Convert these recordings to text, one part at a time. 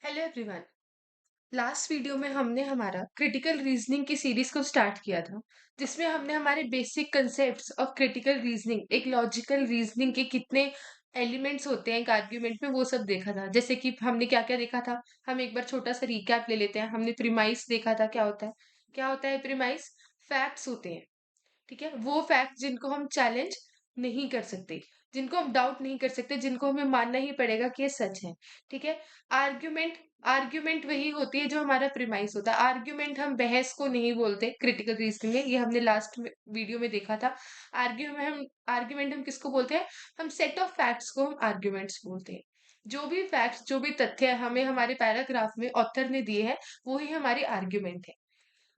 Hello everyone. Last video में हमने हमारा क्रिटिकल रीजनिंग की सीरीज को स्टार्ट किया था, जिसमें हमने हमारे basic concepts of critical reasoning, एक लॉजिकल रीजनिंग के कितने एलिमेंट्स होते हैं एक आर्ग्यूमेंट में, वो सब देखा था। जैसे कि हमने क्या क्या देखा था, हम एक बार छोटा सा रिकैप ले लेते हैं। हमने प्रीमाइस देखा था। क्या होता है प्रीमाइस? फैक्ट्स होते हैं। ठीक है, वो फैक्ट जिनको हम चैलेंज नहीं कर सकते, जिनको हम डाउट नहीं कर सकते, जिनको हमें मानना ही पड़ेगा कि ये सच है। ठीक है। आर्ग्यूमेंट आर्ग्यूमेंट वही होती है जो हमारा प्रिमाइस होता है। आर्ग्यूमेंट हम बहस को नहीं बोलते क्रिटिकल रीजनिंग में, ये हमने लास्ट वीडियो में देखा था। आर्ग्यूमेंट हम किसको बोलते हैं? हम सेट ऑफ फैक्ट्स को हम आर्ग्यूमेंट्स बोलते हैं। जो भी फैक्ट्स, जो भी तथ्य हमें हमारे पैराग्राफ में ऑथर ने दिए हैं, वो ही हमारी आर्ग्यूमेंट है।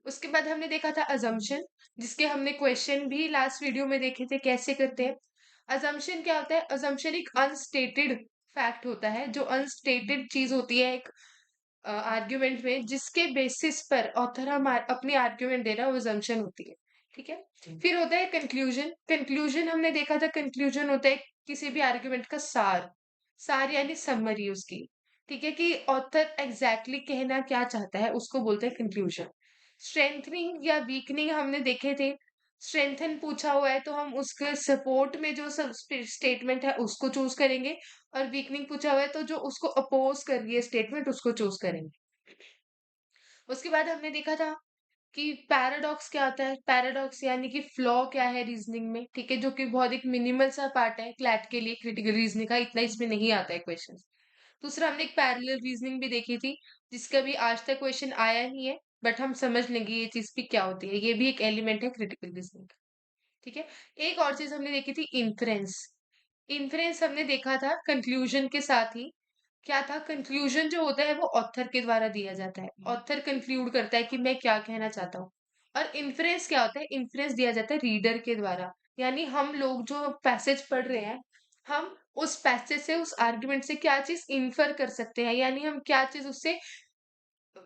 उसके बाद हमने देखा था अजम्पशन, जिसके हमने क्वेश्चन भी लास्ट वीडियो में देखे थे कैसे करते हैं। अजम्पशन क्या होता है? अजम्पशन एक अनस्टेटेड फैक्ट होता है, जो अनस्टेटेड चीज होती है एक आर्ग्यूमेंट में, जिसके बेसिस पर ऑथर हम अपनी आर्ग्यूमेंट दे रहा है, वो अजम्पशन होती है। ठीक है। फिर होता है कंक्लूजन। कंक्लूजन हमने देखा था, कंक्लूजन होता है किसी भी आर्ग्यूमेंट का सार। सार यानी समरी उसकी। ठीक है, कि ऑथर एग्जैक्टली कहना क्या चाहता है, उसको बोलते हैं कंक्लूजन। स्ट्रेंथनिंग या वीकनिंग हमने देखे थे। स्ट्रेंथन पूछा हुआ है तो हम उसके सपोर्ट में जो सब स्टेटमेंट है उसको चूज करेंगे, और वीकनिंग पूछा हुआ है तो जो उसको अपोज कर रही है स्टेटमेंट, उसको चूज करेंगे। उसके बाद हमने देखा था कि पैराडॉक्स क्या होता है। पैराडॉक्स यानी कि फ्लॉ क्या है रीजनिंग में। ठीक है, जो कि बहुत एक मिनिमल सा पार्ट है क्लैट के लिए, क्रिटिकल रीजनिंग का इतना इसमें नहीं आता है क्वेश्चन। दूसरा हमने एक पैरेलल रीजनिंग भी देखी थी, जिसका भी आज तक क्वेश्चन आया नहीं है, बट हम समझ लेंगे ये चीज भी क्या होती है। ये भी एक एलिमेंट है क्रिटिकल रीजनिंग का। ठीक है। एक और चीज हमने देखी थी, इन्फ्रेंस। इन्फ्रेंस हमने देखा था कंक्लूजन के साथ ही। क्या था? कंक्लूजन जो होता है वो ऑथर के द्वारा दिया जाता है। ऑथर कंक्लूड करता है कि मैं क्या कहना चाहता हूँ। और इन्फ्रेंस क्या होता है? इन्फ्रेंस दिया जाता है रीडर के द्वारा। यानी हम लोग जो पैसेज पढ़ रहे हैं, हम उस पैसेज से, उस आर्गुमेंट से क्या चीज इन्फर कर सकते हैं, यानी हम क्या चीज उससे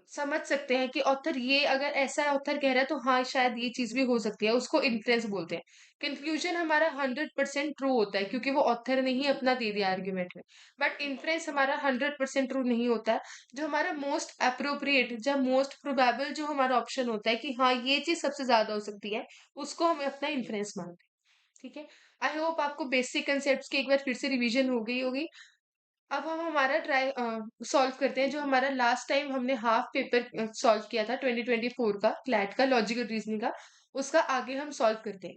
समझ सकते हैं कि ऑथर ये, अगर ऐसा ऑथर कह रहा है तो हाँ शायद ये चीज भी हो सकती है, उसको इन्फ्लुएंस बोलते हैं। कंक्लूजन हमारा 100% ट्रू होता है, क्योंकि वो ऑथर ने ही अपना दे दिया आर्ग्यूमेंट में। बट इन्फ्लुएंस हमारा 100% ट्रू नहीं होता है। जो हमारा मोस्ट अप्रोप्रिएट, जब मोस्ट प्रोबेबल जो हमारा ऑप्शन होता है कि हाँ ये चीज सबसे ज्यादा हो सकती है, उसको हम अपना इन्फ्लुएंस मानते हैं। ठीक है। आई होप आपको बेसिक कंसेप्ट की एक बार फिर से रिवीजन हो गई होगी। अब हम हमारा ट्राई सॉल्व करते हैं, जो हमारा लास्ट टाइम हमने हाफ पेपर सॉल्व किया था 2024 का क्लैट का लॉजिकल रीजनिंग का, उसका आगे हम सॉल्व करते हैं।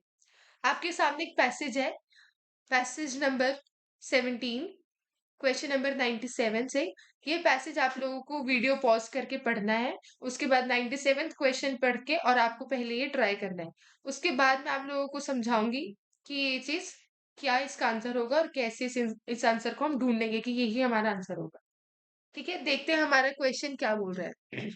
आपके सामने एक पैसेज है, पैसेज नंबर 17, क्वेश्चन नंबर 97 से। ये पैसेज आप लोगों को वीडियो पॉज करके पढ़ना है। उसके बाद 97th क्वेश्चन पढ़ के, और आपको पहले ये ट्राई करना है। उसके बाद मैं आप लोगों को समझाऊंगी कि ये चीज क्या इसका आंसर होगा, और कैसे इस आंसर को हम ढूंढेंगे कि यही हमारा आंसर होगा। ठीक है, देखते हैं हमारा क्वेश्चन क्या बोल रहा है।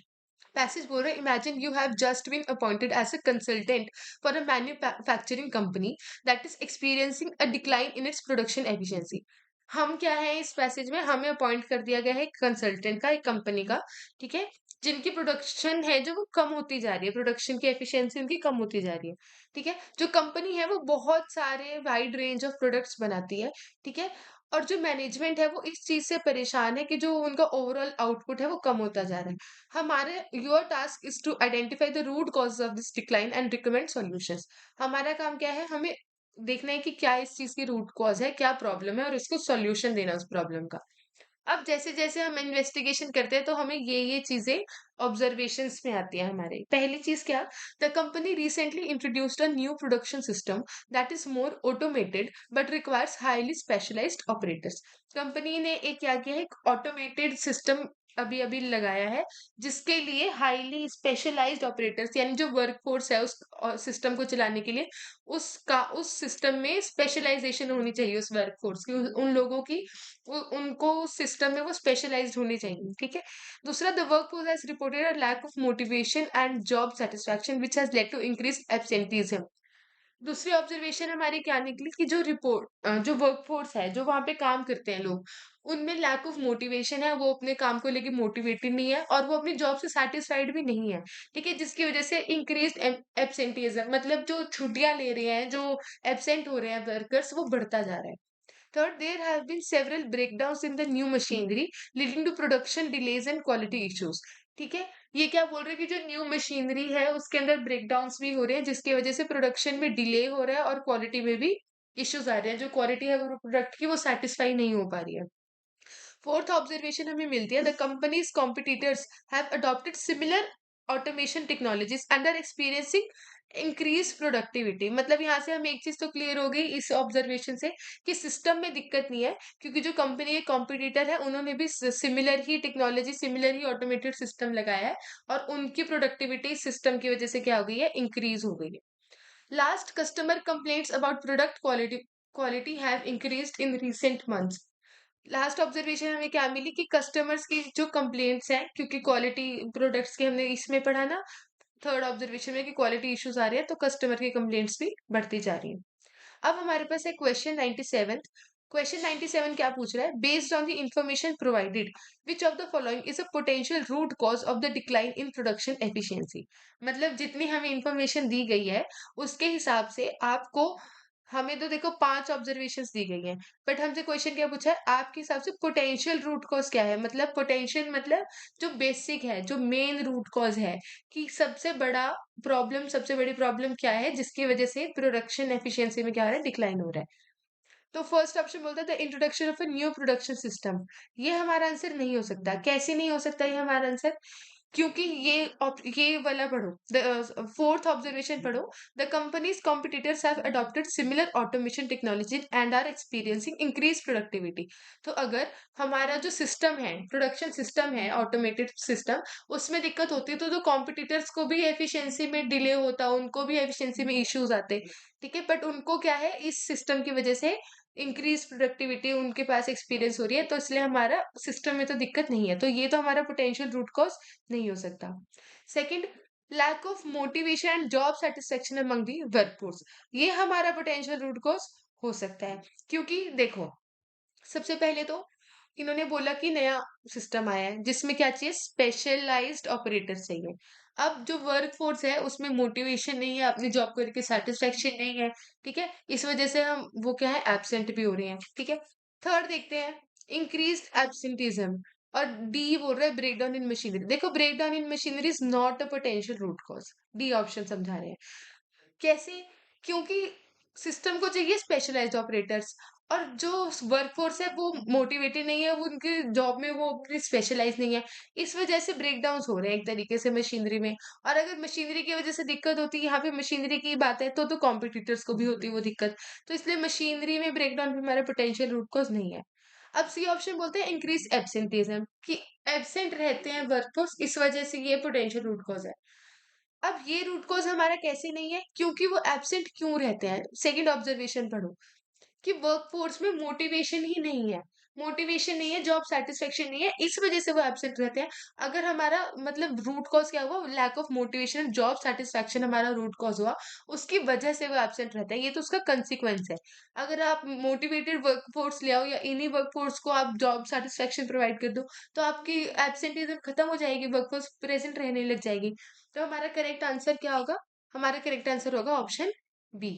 पैसेज बोल रहा है, imagine you have just been appointed as a consultant for a manufacturing company that is experiencing a decline in its production efficiency. हम क्या है, इस पैसेज में हमें अपॉइंट कर दिया गया है कंसल्टेंट का, एक कंपनी का। ठीक है, जिनकी प्रोडक्शन है जो वो कम होती जा रही है, प्रोडक्शन की एफिशिएंसी उनकी कम होती जा रही है। ठीक है, जो कंपनी है वो बहुत सारे वाइड रेंज ऑफ प्रोडक्ट्स बनाती है। ठीक है, और जो मैनेजमेंट है वो इस चीज से परेशान है कि जो उनका ओवरऑल आउटपुट है वो कम होता जा रहा है। हमारे your task is to identify the root cause of this decline and recommend solutions. हमारा काम क्या है? हमें देखना है कि क्या इस चीज की रूट कॉज है, क्या प्रॉब्लम है, और इसको सॉल्यूशन देना उस प्रॉब्लम का। अब जैसे जैसे हम इन्वेस्टिगेशन करते हैं तो हमें ये चीजें ऑब्जर्वेशंस में आती है हमारे। पहली चीज क्या? The company recently introduced a new production system that is more automated but requires highly specialised operators. Company ने एक क्या किया है, एक ऑटोमेटेड सिस्टम अभी अभी लगाया है, जिसके लिए हाईली स्पेशलाइज्ड ऑपरेटर्स, यानी जो वर्कफोर्स है उस सिस्टम को चलाने के लिए, उसका उस सिस्टम में स्पेशलाइजेशन होनी चाहिए उस वर्कफोर्स की, उन लोगों की, उनको सिस्टम में वो स्पेशलाइज्ड होने चाहिए। ठीक है। दूसरा, the workforce has reported a lack of motivation and job satisfaction which has led to increase absenteeism. दूसरी ऑब्जर्वेशन हमारी क्या निकली कि जो वर्कफोर्स है, जो वहां पे काम करते हैं लोग, उनमें लैक ऑफ मोटिवेशन है, वो अपने काम को लेके मोटिवेटेड नहीं है, और वो अपनी जॉब से सेटिस्फाइड भी नहीं है। ठीक है, जिसकी वजह से इंक्रीज एब्सेंटीज्म, मतलब जो छुट्टियां ले रहे हैं, जो एब्सेंट हो रहे हैं वर्कर्स, वो बढ़ता जा रहा है। Third, there have been several breakdowns in the new machinery leading to production delays and quality issues. ठीक है, ये क्या बोल रहे हैं कि जो न्यू मशीनरी है उसके अंदर ब्रेकडाउन्स भी हो रहे हैं, जिसकी वजह से प्रोडक्शन में डिले हो रहा है और क्वालिटी में भी इश्यूज आ रहे हैं। जो क्वालिटी है वो प्रोडक्ट की वो सेटिस्फाई नहीं हो पा रही है। फोर्थ ऑब्जर्वेशन हमें मिलती है, the company's competitors have adopted similar automation technologies and are experiencing increase productivity. मतलब यहाँ से हमें एक चीज तो क्लियर हो गई इस ऑब्जर्वेशन से कि सिस्टम में दिक्कत नहीं है, क्योंकि जो कंपनी के कॉम्पिटिटर है उन्होंने भी सिमिलर ही टेक्नोलॉजी, सिमिलर ही ऑटोमेटेड सिस्टम लगाया है और उनकी प्रोडक्टिविटी सिस्टम की वजह से क्या हो गई है, इंक्रीज हो गई है। Last, customer complaints about product quality have increased in recent months. Last observation हमें क्या मिली कि कस्टमर्स की जो कंप्लेंट्स हैं, क्योंकि क्वालिटी प्रोडक्ट्स के हमने इसमें पढ़ा ना थर्ड ऑब्जर्वेशन में कि क्वालिटी इश्यूज आ रहे हैं, तो कस्टमर की कंप्लेंट्स भी बढ़ती जा रही हैं। अब हमारे पास है क्वेश्चन 97। क्वेश्चन 97 क्या पूछ रहा है, based on the information provided which of the following is a potential root cause of the decline in production efficiency. मतलब जितनी हमें इंफॉर्मेशन दी गई है उसके हिसाब से आपको, हमें तो देखो 5 ऑब्जर्वेशंस दी गई हैं, बट हमसे क्वेश्चन क्या पूछा है, आपके हिसाब से पोटेंशियल रूट कॉज क्या है। मतलब पोटेंशियल मतलब जो बेसिक है, जो मेन रूट कॉज है, कि सबसे बड़ा प्रॉब्लम, सबसे बड़ी प्रॉब्लम क्या है जिसकी वजह से प्रोडक्शन एफिशिएंसी में क्या हो रहा है, डिक्लाइन हो रहा है। तो फर्स्ट ऑप्शन बोलता है the introduction of a new production system. ये हमारा आंसर नहीं हो सकता। कैसे नहीं हो सकता ये हमारा आंसर, क्योंकि ये वाला पढ़ो, द फोर्थ ऑब्जर्वेशन पढ़ो, the company's competitors have adopted similar automation technology and are experiencing increase productivity. तो अगर हमारा जो सिस्टम है, प्रोडक्शन सिस्टम है, ऑटोमेटेड सिस्टम, उसमें दिक्कत होती है तो कॉम्पिटिटर्स को भी एफिशिएंसी में डिले होता, उनको भी एफिशिएंसी में इश्यूज आते। ठीक है, बट उनको क्या है, इस सिस्टम की वजह से इंक्रीज प्रोडक्टिविटी उनके पास एक्सपीरियंस हो रही है, तो इसलिए हमारा सिस्टम में तो दिक्कत नहीं है, तो ये तो हमारा पोटेंशियल रूट कॉज नहीं हो सकता। Second, lack of motivation and job satisfaction among the workforce. ये हमारा पोटेंशियल रूट कॉज हो सकता है, क्योंकि देखो सबसे पहले तो इन्होंने बोला कि नया सिस्टम आया है जिसमें क्या चाहिए, स्पेशलाइज्ड ऑपरेटर चाहिए। अब जो वर्क फोर्स है उसमें मोटिवेशन नहीं है, अपनी जॉब करके सेटिस्फेक्शन नहीं है। ठीक है, इस वजह से हम वो क्या है, एब्सेंट भी हो रहे हैं। ठीक है, थर्ड देखते हैं, इंक्रीज एब्सेंटिज्म। और डी बोल रहा है ब्रेकडाउन इन मशीनरी। देखो breakdown in machinery is not a potential root cause. D option समझा रहे हैं। कैसे, क्योंकि सिस्टम को चाहिए स्पेशलाइज्ड ऑपरेटर्स, और जो वर्कफोर्स है वो मोटिवेटेड नहीं है, वो उनके जॉब में वो अपनी स्पेशलाइज नहीं है। इस वजह से ब्रेकडाउन हो रहे हैं एक तरीके से मशीनरी में। और अगर मशीनरी की वजह से दिक्कत होती है, यहाँ पे मशीनरी की बात है, तो कॉम्पिटिटर्स को भी होती है वो दिक्कत। तो इसलिए मशीनरी में ब्रेकडाउन भी हमारा पोटेंशियल रूट कॉज नहीं है। अब सी ऑप्शन बोलते हैं इंक्रीज एब्सेंटेरिज्म, कि एब्सेंट रहते हैं वर्कफोर्स, इस वजह से ये पोटेंशियल रूट कॉज है। अब ये रूट कॉज हमारा कैसे नहीं है, क्योंकि वो एब्सेंट क्यों रहते हैं। सेकंड ऑब्जर्वेशन पढ़ो, कि वर्कफोर्स में मोटिवेशन ही नहीं है। मोटिवेशन नहीं है, जॉब सेटिस्फेक्शन नहीं है, इस वजह से वो एब्सेंट रहते हैं। अगर हमारा मतलब रूट कॉज क्या हुआ, lack of motivation, job satisfaction हमारा रूट कॉज हुआ, उसकी वजह से वो एब्सेंट रहता है, ये तो उसका कंसिक्वेंस है। अगर आप मोटिवेटेड वर्कफोर्स ले आओ या इन्हीं वर्कफोर्स को आप जॉब सेटिस्फेक्शन प्रोवाइड कर दो, तो आपकी एब्सेंटिज्म खत्म हो जाएगी, वर्कफोर्स प्रेजेंट रहने लग जाएगी। तो हमारा करेक्ट आंसर क्या होगा, हमारा करेक्ट आंसर होगा ऑप्शन बी।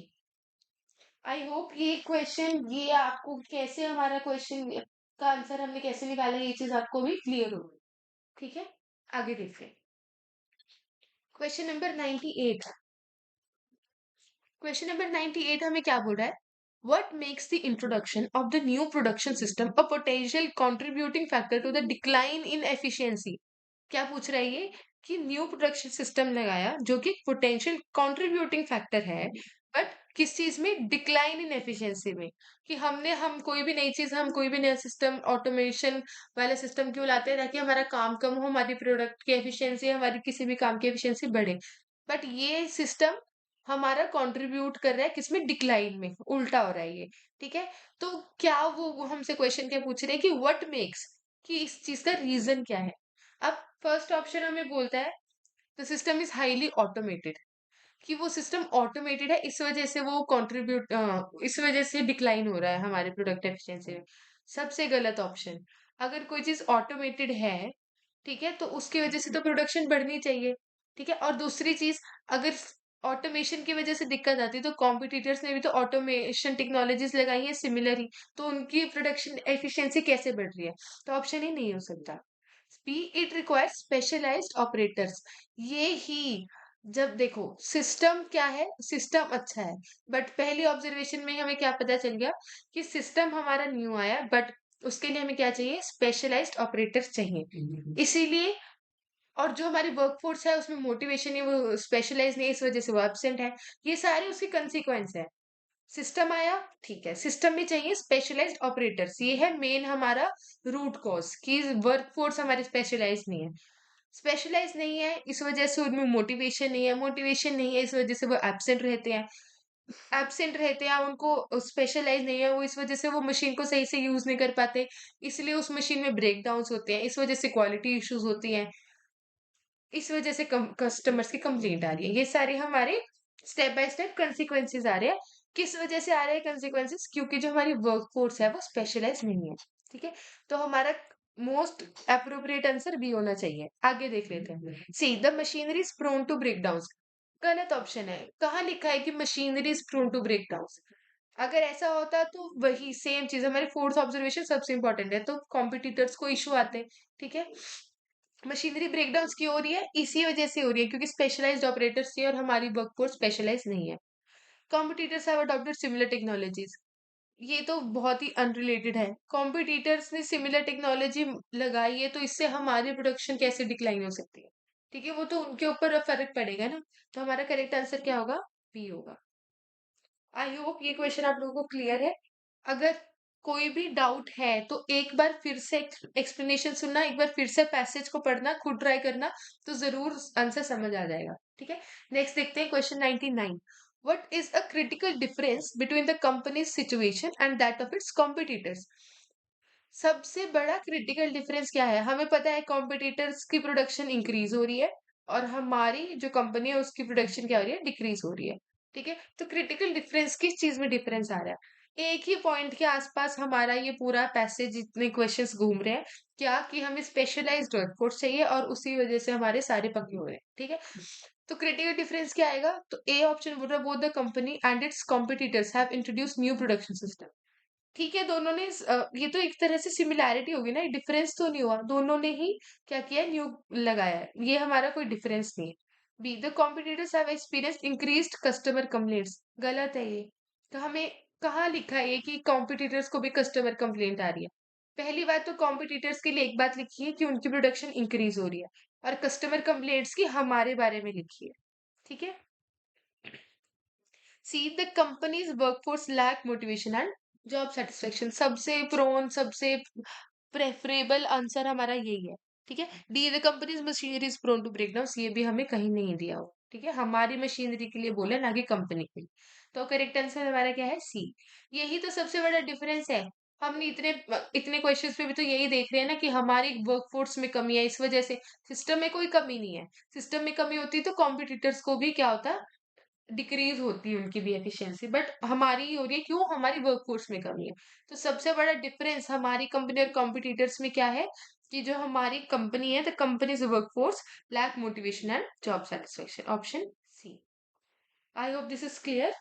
आई होप ये क्वेश्चन, ये आपको कैसे हमारा क्वेश्चन का आंसर हमने कैसे निकाला, ये चीज आपको भी क्लियर हो गई। ठीक है, आगे देखते हैं। Question number 98। क्वेश्चन नंबर 98 हमें क्या बोल रहा है, what makes the introduction of the new production system a potential contributing factor to the decline in efficiency. क्या पूछ रहा है ये, कि न्यू प्रोडक्शन सिस्टम लगाया जो कि पोटेंशियल कंट्रीब्यूटिंग फैक्टर है, बट किस चीज में, डिक्लाइन इन एफिशिएंसी में। कि हम कोई भी नई चीज, हम कोई भी नया सिस्टम, ऑटोमेशन वाला सिस्टम क्यों लाते हैं, ताकि हमारा काम कम हो, हमारी प्रोडक्ट की एफिशिएंसी, हमारी किसी भी काम की एफिशिएंसी बढ़े। बट ये सिस्टम हमारा कंट्रीब्यूट कर रहा है किसमें, डिक्लाइन में, उल्टा हो रहा है ये। ठीक है, तो क्या वो हमसे क्वेश्चन क्या पूछ रहे हैं, कि व्हाट मेक्स, कि इस चीज का रीजन क्या है। अब फर्स्ट ऑप्शन हमें बोलता है the system is highly automated, कि वो सिस्टम ऑटोमेटेड है, इस वजह से वो कंट्रीब्यूट, इस वजह से डिक्लाइन हो रहा है हमारे प्रोडक्ट एफिशिएंसी में। सबसे गलत ऑप्शन। अगर कोई चीज ऑटोमेटेड है, ठीक है, तो उसकी वजह से तो प्रोडक्शन बढ़नी चाहिए। ठीक है, और दूसरी चीज, अगर ऑटोमेशन की वजह से दिक्कत आती है, तो कॉम्पिटिटर्स ने भी तो ऑटोमेशन टेक्नोलॉजीज लगाई है सिमिलर ही, तो उनकी प्रोडक्शन एफिशिएंसी कैसे बढ़ रही है? तो ऑप्शन ही नहीं हो सकता। B, it requires specialised operators. ये ही, जब देखो सिस्टम क्या है, सिस्टम अच्छा है, बट पहली ऑब्जर्वेशन में हमें क्या पता चल गया कि सिस्टम हमारा न्यू आया, बट उसके लिए हमें क्या चाहिए, स्पेशलाइज्ड ऑपरेटर्स चाहिए। इसीलिए, और जो हमारी वर्कफोर्स है उसमें मोटिवेशन है, वो स्पेशलाइज नहीं है, इस वजह से वो एब्सेंट है। ये सारे उसके कंसीक्वेंस है। सिस्टम आया, ठीक है, सिस्टम में चाहिए स्पेशलाइज्ड ऑपरेटर्स, ये है मेन हमारा रूट कॉज कि वर्कफोर्स हमारी स्पेशलाइज नहीं है। स्पेशलाइज नहीं है इस वजह से उनमें मोटिवेशन नहीं है, मोटिवेशन नहीं है इस वजह से वो एब्सेंट रहते हैं, एब्सेंट रहते हैं, उनको स्पेशलाइज नहीं है वो, इस वजह से वो मशीन को सही से यूज नहीं कर पाते, इसलिए उस मशीन में ब्रेक डाउन होते हैं, इस वजह से क्वालिटी इश्यूज होती हैं, इस वजह से कस्टमर्स की कंप्लेंट आ रही है। ये सारे हमारे स्टेप बाय स्टेप कंसिक्वेंसेस आ रहे हैं। किस वजह से आ रहे हैं कंसिक्वेंसेस? क्योंकि जो हमारी वर्कफोर्स है वो स्पेशलाइज नहीं है। ठीक है, तो हमारा मोस्ट अप्रोप्रिएट आंसर बी होना चाहिए। आगे देख लेते हैं। C, the machinery is prone to break down. गलत ऑप्शन है। कहाँ लिखा है कि machinery is prone to break down? अगर ऐसा होता तो वही सेम चीज, हमारी फोर्थ ऑब्जर्वेशन सबसे इंपॉर्टेंट है, तो कॉम्पिटिटर्स को इशू आते। ठीक है, मशीनरी ब्रेकडाउन क्यों हो रही है? इसी वजह से हो रही है क्योंकि स्पेशलाइज्ड ऑपरेटर्स थी और हमारी वर्कफोर्स स्पेशलाइज नहीं है। Competitors have adopted similar technologies. ये तो बहुत ही अनरिलेटेड है। कॉम्पिटिटर्स ने सिमिलर टेक्नोलॉजी लगाई है, तो इससे हमारी प्रोडक्शन कैसे डिक्लाइन हो सकती है? ठीक है, वो तो उनके ऊपर फर्क पड़ेगा ना। तो हमारा करेक्ट आंसर क्या होगा? बी होगा। आई होप ये क्वेश्चन आप लोगों को क्लियर है। अगर कोई भी डाउट है तो एक बार फिर से एक्सप्लेनेशन सुनना, एक बार फिर से पैसेज को पढ़ना, खुद ट्राई करना, तो जरूर आंसर समझ आ जाएगा। ठीक है, नेक्स्ट देखते हैं question 99। What is a critical difference between the companies situation and that of its competitors? सबसे बड़ा क्रिटिकल डिफरेंस क्या है? हमें पता है कॉम्पिटिटर्स की प्रोडक्शन इंक्रीज हो रही है और हमारी जो कंपनी है उसकी प्रोडक्शन क्या हो रही है? डिक्रीज हो रही है। ठीक है, तो क्रिटिकल डिफरेंस किस चीज में डिफरेंस आ रहा है? एक ही पॉइंट के आसपास हमारा ये पूरा पैसेज, जितने क्वेश्चंस घूम रहे हैं, क्या कि हमें स्पेशलाइज्ड वर्कफोर्स चाहिए और उसी वजह से हमारे सारे पक्के हो रहे हैं। ठीक है, तो क्रिटिकल डिफरेंस क्या आएगा? तो ए ऑप्शन बोल रहा है, both the company and it's competitors have introduce new production system. ठीक है, दोनों ने ये तो एक तरह से सिमिलैरिटी होगी ना, डिफरेंस तो नहीं हुआ, दोनों ने ही क्या किया, न्यू लगाया है, ये हमारा कोई डिफरेंस नहीं है। B, the competitors have experienced increased customer complaints. गलत है ये। तो हमें कहाँ लिखा है ये कि कॉम्पिटिटर्स को भी कस्टमर कंप्लेंट आ रही है? पहली बात तो कॉम्पिटिटर्स के लिए एक बात लिखी है कि उनकी प्रोडक्शन इंक्रीज हो रही है, और कस्टमर कंप्लेंट्स की हमारे बारे में लिखी है। ठीक है, C, the companies workforce lack motivation and job satisfaction. सबसे प्रोन, सबसे प्रेफरेबल आंसर हमारा यही है। ठीक है, D, the companies machinery is prone to break down. ये भी हमें कहीं नहीं दिया हो। ठीक है, हमारी मशीनरी के लिए बोले, ना कि कंपनी के लिए। तो करेक्ट आंसर हमारा क्या है? सी। यही तो सबसे बड़ा डिफरेंस है। हमने इतने इतने क्वेश्चंस पे भी तो यही देख रहे हैं ना कि हमारी वर्कफोर्स में कमी है, इस वजह से। सिस्टम में कोई कमी नहीं है। सिस्टम में कमी होती तो कॉम्पिटिटर्स को भी क्या होता, डिक्रीज होती है उनकी भी एफिशिएंसी, बट हमारी ही हो रही है। क्यों? हमारी वर्कफोर्स में कमी है। तो सबसे बड़ा डिफरेंस हमारी कंपनी और कॉम्पिटिटर्स में क्या है कि जो हमारी कंपनी है, the companies workforce lack motivation and job satisfaction. Option C. I hope this is clear.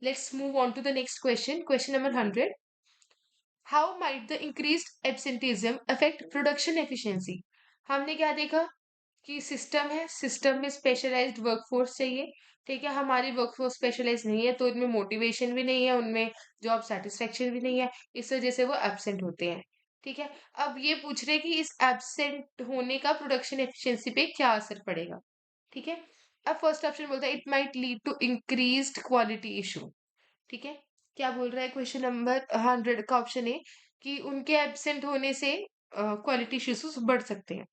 Let's move on to the next question, question number 100। How might the increased absenteeism affect production efficiency? हमने क्या देखा कि system है, system में specialised workforce चाहिए। ठीक है, हमारी वर्कफोर्स स्पेशलाइज नहीं है, तो इनमें मोटिवेशन भी नहीं है, उनमें जॉब सेटिस्फेक्शन भी नहीं है, इस वजह से वो एब्सेंट होते हैं। ठीक है, अब ये पूछ रहे कि इस एब्सेंट होने का प्रोडक्शन एफिशिएंसी पे क्या असर पड़ेगा? ठीक है, अब फर्स्ट ऑप्शन बोलता है, it might lead to increased quality issue. ठीक है, क्या बोल रहा है क्वेश्चन नंबर 100 का ऑप्शन ए, कि उनके एब्सेंट होने से क्वालिटी इश्यूज बढ़ सकते हैं।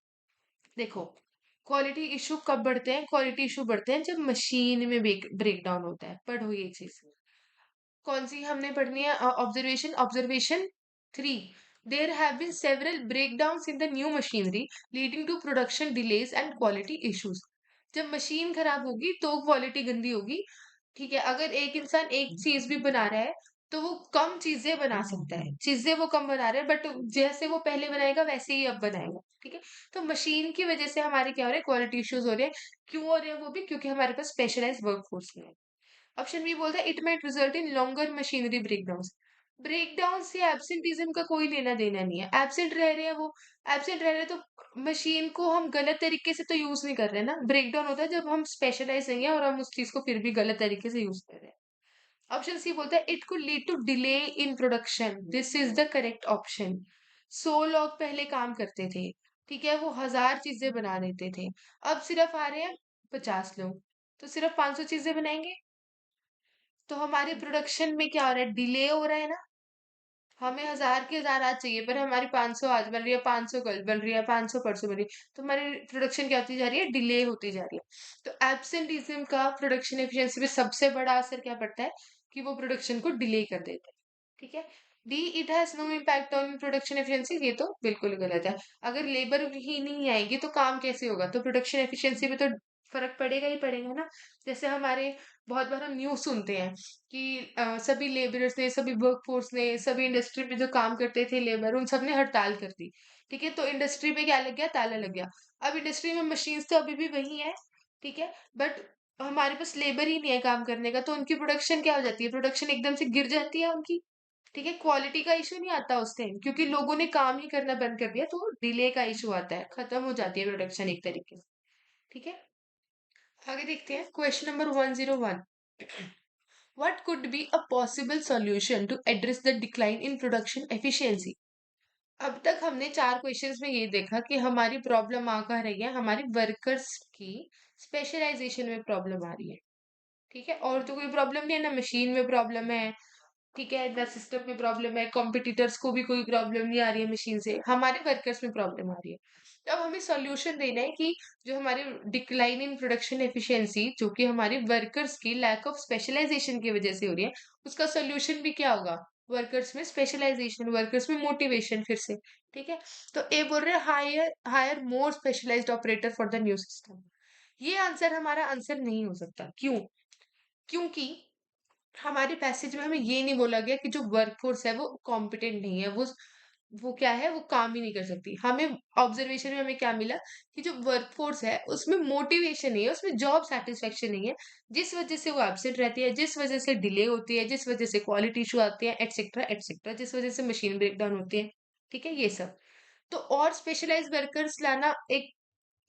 देखो, क्वालिटी इशू कब बढ़ते हैं? क्वालिटी इशू बढ़ते हैं जब मशीन में ब्रेक डाउन होता है। पढ़ो ये चीज। कौन सी हमने पढ़नी है? Observation, observation 3। There have been several breakdowns in the new machinery leading to production delays and quality issues. जब मशीन खराब होगी तो क्वालिटी गंदी होगी। ठीक है, अगर एक इंसान एक चीज भी बना रहा है तो वो कम चीजें बना सकता है। चीजें वो कम बना रहा है, बट जैसे वो पहले बनाएगा वैसे ही अब बनाएगा। ठीक है। तो मशीन की वजह से हमारे क्या हो रहा है, क्वालिटी इश्यूज हो रहे हैं। क्यों हो रहे हैं वो भी? क्योंकि हमारे पास स्पेशलाइज्ड वर्कफोर्स नहीं है। ऑप्शन बी बोलता है it might result in longer machinery breakdown. Breakdown से एब्सेंटीज्म का कोई लेना देना नहीं है। एब्सेंट रह रहे हैं वो, एब्सेंट रह रहे हैं तो मशीन को हम गलत तरीके से तो यूज नहीं कर रहे ना। ब्रेकडाउन होता है जब हम स्पेशलाइज नहीं है और हम उस चीज को फिर भी गलत तरीके से यूज कर रहे हैं। ऑप्शन सी बोलता है it could lead to delay in production. This is the correct option. 100 लोग पहले काम करते थे, ठीक है, वो 1000 चीजें बना देते थे। अब सिर्फ आ रहे हैं 50 लोग, तो सिर्फ 500 चीजें बनाएंगे। तो हमारे प्रोडक्शन में क्या हो रहा है, डिले हो रहा है ना। हमें 1000 की 1000 आज चाहिए, पर हमारी 500 आज बन रही है, 500 कल बन रही है, 500 परसों बन रही है। तो हमारी प्रोडक्शन क्या होती जा रही है, डिले होती जा रही है। तो एब्सेंटीज्म का प्रोडक्शन एफिशिएंसी पे सबसे बड़ा असर क्या पड़ता है, कि वो प्रोडक्शन को डिले कर देते हैं। ठीक है। D it has no impact on production efficiency, ये तो बिल्कुल गलत है। अगर लेबर ही नहीं आएगी तो काम कैसे होगा? तो प्रोडक्शन एफिशिएंसी पे तो फर्क पड़ेगा ही पड़ेगा ना। जैसे हमारे बहुत बार हम न्यूज सुनते हैं कि सभी लेबरर्स ने, सभी वर्कफोर्स ने, सभी इंडस्ट्री में जो काम करते थे लेबर, उन सब ने हड़ताल कर दी। ठीक है। तो इंडस्ट्री पे क्या लग गया, ताला लग गया। अब इंडस्ट्री में मशीन्स तो अभी भी वही है, ठीक है, बट हमारे पास लेबर ही नहीं है काम करने का, तो उनकी प्रोडक्शन क्या हो जाती है, प्रोडक्शन एकदम से गिर जाती है उनकी। ठीक है। क्वालिटी का इशू नहीं आता उस टाइम, क्योंकि लोगों ने काम ही करना बंद कर दिया, तो डिले का इशू आता है, खत्म हो जाती है प्रोडक्शन एक तरीके से। ठीक है। आगे देखते हैं question number 101। What could be a possible solution to address the decline in production efficiency? अब तक हमने 4 क्वेश्चंस में ये देखा कि हमारी प्रॉब्लम आ कहाँ रही है, हमारी वर्कर्स की स्पेशलाइजेशन में प्रॉब्लम आ रही है। ठीक है। और तो कोई प्रॉब्लम नहीं है, ना मशीन में प्रॉब्लम है, ठीक है, ना सिस्टम में प्रॉब्लम है, कॉम्पिटिटर्स को भी कोई प्रॉब्लम नहीं आ रही है मशीन से, हमारे वर्कर्स में प्रॉब्लम आ रही है। तो अब हमें सॉल्यूशन देना है कि जो हमारी डिक्लाइन इन प्रोडक्शन एफिशिएंसी, जो कि हमारी वर्कर्स की लैक ऑफ स्पेशलाइजेशन की वजह से हो रही है, उसका सॉल्यूशन भी क्या होगा, वर्कर्स में स्पेशलाइजेशन, वर्कर्स में मोटिवेशन फिर से। ठीक है। तो ए बोल रहे हैं hire hire more specialised operator for the new system. ये आंसर हमारा आंसर नहीं हो सकता। क्यों? क्योंकि हमारे पैसेज में हमें ये नहीं बोला गया कि जो वर्कफोर्स है वो कॉम्पिटेंट नहीं है, वो क्या है, वो काम ही नहीं कर सकती। हमें ऑब्जर्वेशन में हमें क्या मिला, कि जो वर्कफोर्स है उसमें मोटिवेशन नहीं है, उसमें जॉब सेटिस्फेक्शन नहीं है, जिस वजह से वो एब्सेंट रहती है, जिस वजह से डिले होती है, जिस वजह से क्वालिटी इशू आते हैं, एटसेट्रा एटसेट्रा, जिस वजह से मशीन ब्रेकडाउन होती है। ठीक है, ये सब। तो और स्पेशलाइज वर्कर्स लाना एक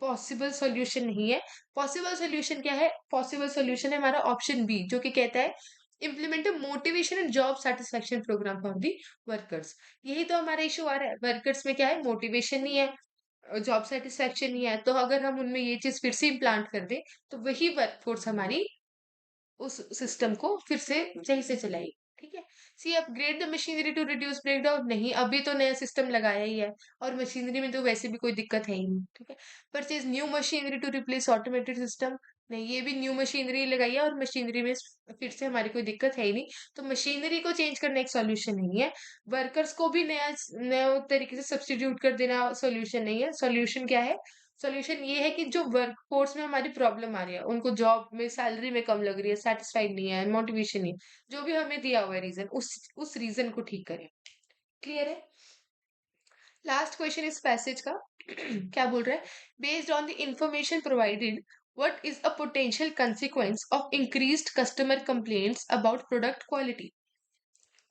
पॉसिबल सॉल्यूशन नहीं है। पॉसिबल सॉल्यूशन क्या है? पॉसिबल सॉल्यूशन है हमारा ऑप्शन बी, जो कि कहता है implement a motivation and job satisfaction program for the workers. यही तो हमारा इशू आ रहा है, वर्कर्स में क्या है, मोटिवेशन नहीं है, जॉब सेटिस्फेक्शन नहीं है। तो अगर हम उनमें ये चीज फिर से इम्प्लांट कर दे, तो वही वर्कफोर्स हमारी उस सिस्टम को फिर से सही से चलाएगी। ठीक है। C upgrade the machinery to reduce breakdown, नहीं, अभी तो नया सिस्टम लगाया ही है, और मशीनरी में तो वैसे भी कोई दिक्कत है ही नहीं। ठीक है। Purchase new machinery to replace automated system, नहीं, ये भी न्यू मशीनरी लगाई है, और मशीनरी में फिर से हमारी कोई दिक्कत है ही नहीं। तो मशीनरी को चेंज करना एक सॉल्यूशन नहीं है। वर्कर्स को भी नया नया तरीके से सब्सटीट्यूट कर देना सॉल्यूशन नहीं है। सॉल्यूशन क्या है? सॉल्यूशन ये है कि जो वर्कफोर्स में हमारी प्रॉब्लम आ रही है, उनको जॉब में सैलरी में कम लग रही है, सेटिस्फाइड नहीं है, मोटिवेशन नहीं है, जो भी हमें दिया हुआ है रीजन, उस रीजन को ठीक करें। क्लियर है? लास्ट क्वेश्चन इस पैसेज का क्या बोल रहा है, based on the information provided what is a potential consequence of increased customer complaints about product quality.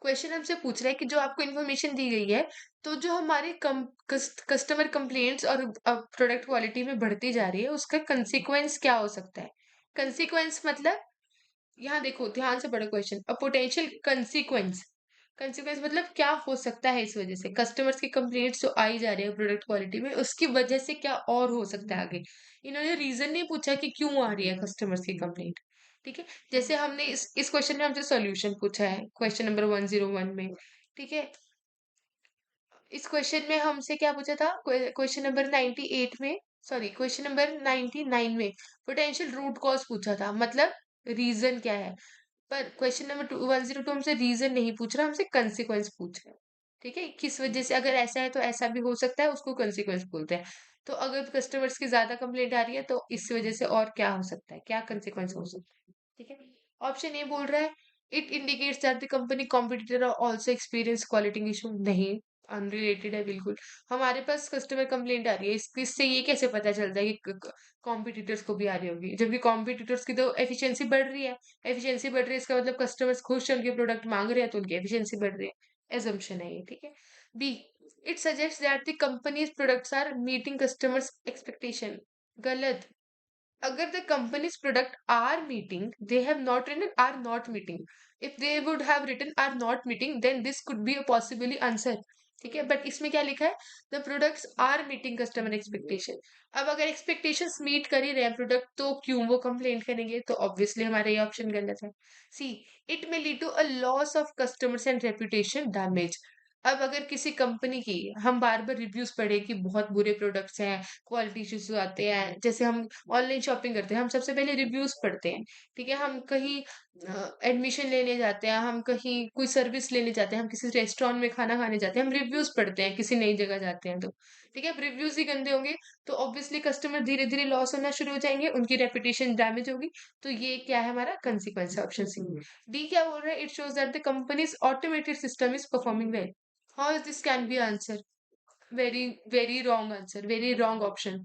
Question हमसे पूछ रहा है कि जो आपको इन्फॉर्मेशन दी गई है, तो जो हमारे कस्टमर कंप्लेंट्स और प्रोडक्ट क्वालिटी में बढ़ती जा रही है, उसका कंसिक्वेंस क्या हो सकता है? कंसिक्वेंस मतलब, यहाँ देखो ध्यान से पढ़ो question, a potential consequence. Consequence मतलब क्या हो सकता है इस वजह से, कस्टमर्स की कंप्लेंट्स जो आई जा रही है प्रोडक्ट क्वालिटी में, उसकी वजह से क्या और हो सकता है आगे। इन्होंने रीजन नहीं पूछा कि क्यों आ रही है कस्टमर्स की कंप्लेंट। ठीक है। जैसे हमने इस क्वेश्चन में हमसे सॉल्यूशन पूछा है क्वेश्चन नंबर 101 में। ठीक है। इस क्वेश्चन में हमसे क्या पूछा था, क्वेश्चन नंबर 98 में, सॉरी क्वेश्चन नंबर 99 में पोटेंशियल रूट कॉज पूछा था, मतलब रीजन क्या है। पर क्वेश्चन नंबर 102 हमसे रीजन नहीं पूछ रहा, हमसे कंसिक्वेंस पूछ रहा है। ठीक है, किस वजह से, अगर ऐसा है तो ऐसा भी हो सकता है, उसको कंसिक्वेंस बोलते हैं। तो अगर कस्टमर्स की ज्यादा कंप्लेंट आ रही है, तो इस वजह से और क्या हो सकता है, क्या कंसिक्वेंस हो सकता है। ठीक है। ऑप्शन ए बोल रहा है it indicates that the company competitor also experience quality issue. नहीं, अनरिलेटेड है बिल्कुल। हमारे पास कस्टमर कंप्लेंट आ रही है, इससे ये कैसे पता चलता है कि कॉम्पिटिटर्स को भी आ रही होगी, जबकि कॉम्पिटिटर्स की तो एफिशिएंसी बढ़ रही है। एफिशिएंसी बढ़ रही है, इसका मतलब कस्टमर्स खुश हैं, उनके प्रोडक्ट मांग रहे हैं, तो उनकी एफिशिएंसी बढ़ रही है। एजम्पशन है ये, ठीक है। B, it suggest that the company's products are meeting customers expectation. गलत। अगर the company's product are meeting, they have not written are not meeting. If they would have written are not meeting, then this could be a possibly answer. ठीक है, but इसमें क्या लिखा है? The products are meeting customer expectation. अब अगर expectations meet कर ही रहे हैं प्रोडक्ट, तो क्यों वो कंप्लेंट करेंगे? तो ऑब्वियसली हमारा ये ऑप्शन गलत है। C, it may lead to a loss of customers and reputation damage. अब अगर किसी कंपनी की हम बार बार रिव्यूज पढ़े कि बहुत बुरे प्रोडक्ट्स हैं, क्वालिटी इश्यूज आते हैं, जैसे हम ऑनलाइन शॉपिंग करते हैं, हम सबसे पहले रिव्यूज पढ़ते हैं। ठीक है, हम कहीं एडमिशन लेने जाते हैं, हम कहीं कोई सर्विस लेने जाते हैं, हम किसी रेस्टोरेंट में खाना खाने जाते हैं, हम रिव्यूज पढ़ते हैं किसी नई जगह जाते हैं तो। ठीक है, अब रिव्यूज ही गंदे होंगे तो ऑब्वियसली कस्टमर धीरे धीरे लॉस होना शुरू हो जाएंगे, उनकी रेपुटेशन डैमेज होगी। तो ये क्या है हमारा कंसिक्वेंस है, ऑप्शन सी। डी क्या बोल रहा है? It shows that the companies automated system is performing well. How this can be answer? Very very wrong answer, very wrong option.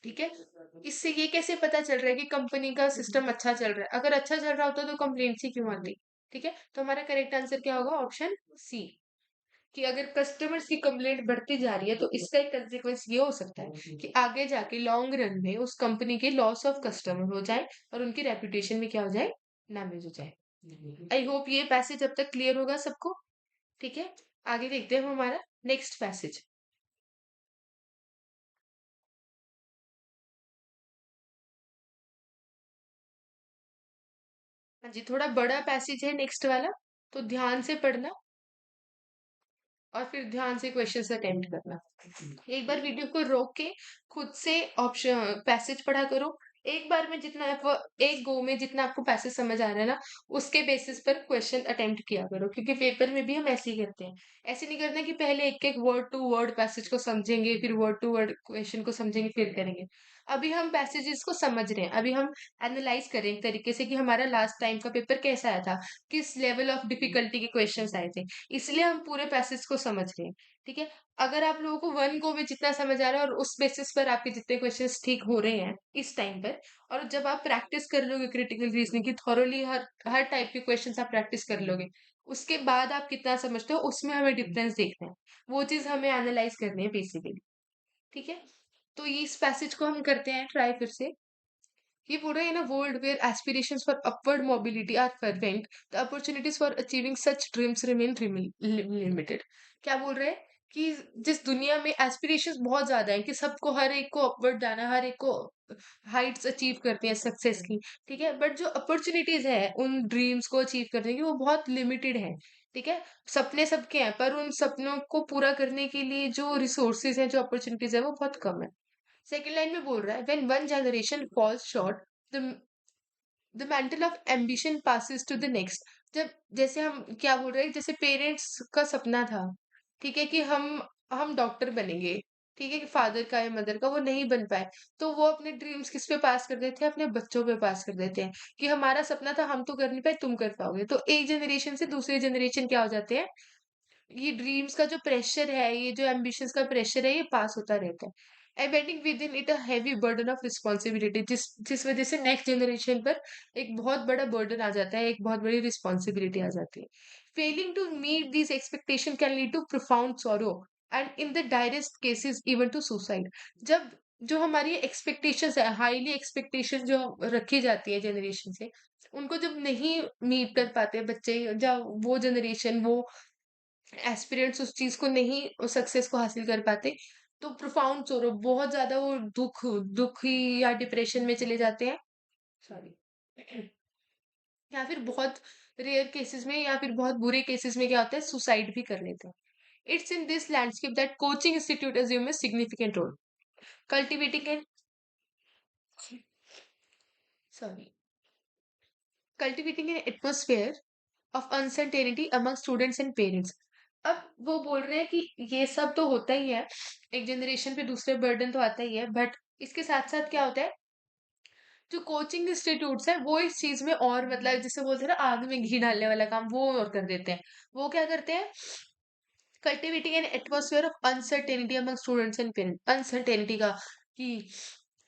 ठीक है, इससे ये कैसे पता चल रहा है कि कंपनी का सिस्टम अच्छा चल रहा है? अगर अच्छा चल रहा होता तो कंप्लेंट्स ही क्यों आती? ठीक है, तो हमारा करेक्ट आंसर क्या होगा? ऑप्शन सी, कि अगर कस्टमर्स की कंप्लेंट बढ़ती जा रही है तो इसका एक कंसिक्वेंस ये हो सकता है कि आगे जाके लॉन्ग रन में उस कंपनी के लॉस ऑफ कस्टमर हो जाए और उनकी रेपुटेशन में क्या हो जाए? डैमेज हो जाए। आई होप ये पैसेज अब तक क्लियर होगा सबको। ठीक है, आगे देखते हैं हम हमारा नेक्स्ट पैसेज। हाँ जी, थोड़ा बड़ा पैसेज है नेक्स्ट वाला, तो ध्यान से पढ़ना और फिर ध्यान से क्वेश्चंस अटेम्प्ट करना। एक बार वीडियो को रोक के खुद से ऑप्शन पैसेज पढ़ा करो। एक बार में जितना आप एक गो में जितना आपको पैसेज समझ आ रहा है ना, उसके बेसिस पर क्वेश्चन अटेम्प्ट किया करो, क्योंकि पेपर में भी हम ऐसे ही करते हैं। ऐसे नहीं करना कि पहले एक एक वर्ड टू वर्ड पैसेज को समझेंगे, फिर वर्ड टू वर्ड क्वेश्चन को समझेंगे, फिर करेंगे। अभी हम पैसेजेस को समझ रहे हैं, अभी हम एनालाइज करें एक तरीके से कि हमारा लास्ट टाइम का पेपर कैसा आया था, किस लेवल ऑफ डिफिकल्टी के क्वेश्चंस आए थे, इसलिए हम पूरे पैसेज को समझ रहे हैं। ठीक है, अगर आप लोगों को वन गो में जितना समझ आ रहा है और उस बेसिस पर आपके जितने क्वेश्चंस ठीक हो रहे हैं इस टाइम पर, और जब आप प्रैक्टिस कर लोगे क्रिटिकल रीजनिंग की थॉरोली, हर हर टाइप के क्वेश्चंस आप प्रैक्टिस कर लोगे, उसके बाद आप कितना समझते हो उसमें हमें डिफरेंस देखना है। वो चीज हमें एनालाइज करनी है बेसिकली। ठीक है, तो ये इस पैसेज को हम करते हैं ट्राई फिर से। ये बोल रहा है, in a world where aspirations for upward mobility are fervent, the opportunities for achieving such dreams remain limited. क्या बोल रहे हैं? कि जिस दुनिया में एस्पिरेशंस बहुत ज्यादा है कि सबको, हर एक को अपवर्ड जाना, हर एक को हाइट्स अचीव करती है सक्सेस की। ठीक है, बट जो अपॉर्चुनिटीज है उन ड्रीम्स को अचीव करने की वो बहुत लिमिटेड है। ठीक है, सपने सबके हैं पर उन सपनों को पूरा करने के लिए जो रिसोर्सेज है, जो अपॉर्चुनिटीज है, वो बहुत कम है। सेकेंड लाइन में बोल रहा है, when one generation falls short, the the mantle of ambition passes to the next. जब, जैसे हम क्या बोल रहे हैं, जैसे पेरेंट्स का सपना था, ठीक है, कि हम डॉक्टर बनेंगे, ठीक है, कि फादर का या मदर का वो नहीं बन पाए, तो वो अपने ड्रीम्स किस पे पास कर देते हैं? अपने बच्चों पे पास कर देते हैं कि हमारा सपना था, हम तो कर नहीं पाए, तुम कर पाओगे। तो एक जनरेशन से दूसरी जनरेशन क्या हो जाते हैं, ये ड्रीम्स का जो प्रेशर है, ये जो एम्बिशंस का प्रेशर है, ये पास होता रहता है, embedding within it a heavy burden of responsibility, जिस जिस वजह से नेक्स्ट जनरेशन पर एक बहुत बड़ा बर्डन आ जाता है, एक बहुत बड़ी रिस्पॉन्सिबिलिटी आ जाती है। Failing to meet this expectation can lead to profound sorrow and in the direst cases even to suicide. जब जो हमारी एक्सपेक्टेशंस है, हाईली एक्सपेक्टेशन जो रखी जाती है जनरेशन से, उनको जब नहीं मीट कर पाते बच्चे, जब वो जनरेशन, वो एस्पिरेंट्स उस चीज को नहीं, सक्सेस को हासिल कर पाते, तो प्रोफाउंड सोरो, बहुत ज्यादा वो दुखी या डिप्रेशन में चले जाते हैं। सॉरी। या फिर बहुत रेयर केसेस में, या फिर बहुत बुरे केसेस में क्या होता है, सुसाइड भी कर लेते हैं। It's in this landscape that coaching institute assume a significant role, cultivating an sorry cultivating an atmosphere of uncertainty among students and parents। अब वो बोल रहे हैं कि ये सब तो होता ही है, एक जनरेशन पे दूसरे बर्डन तो आता ही है, बट इसके साथ साथ क्या होता है, जो कोचिंग इंस्टीट्यूट्स हैं वो इस चीज में और मतलब जिसे बोलते हैं ना आग में घी डालने वाला काम वो और कर देते हैं। वो क्या करते हैं, cultivating N atmosphere of uncertainty among students and parents, uncertainty का कि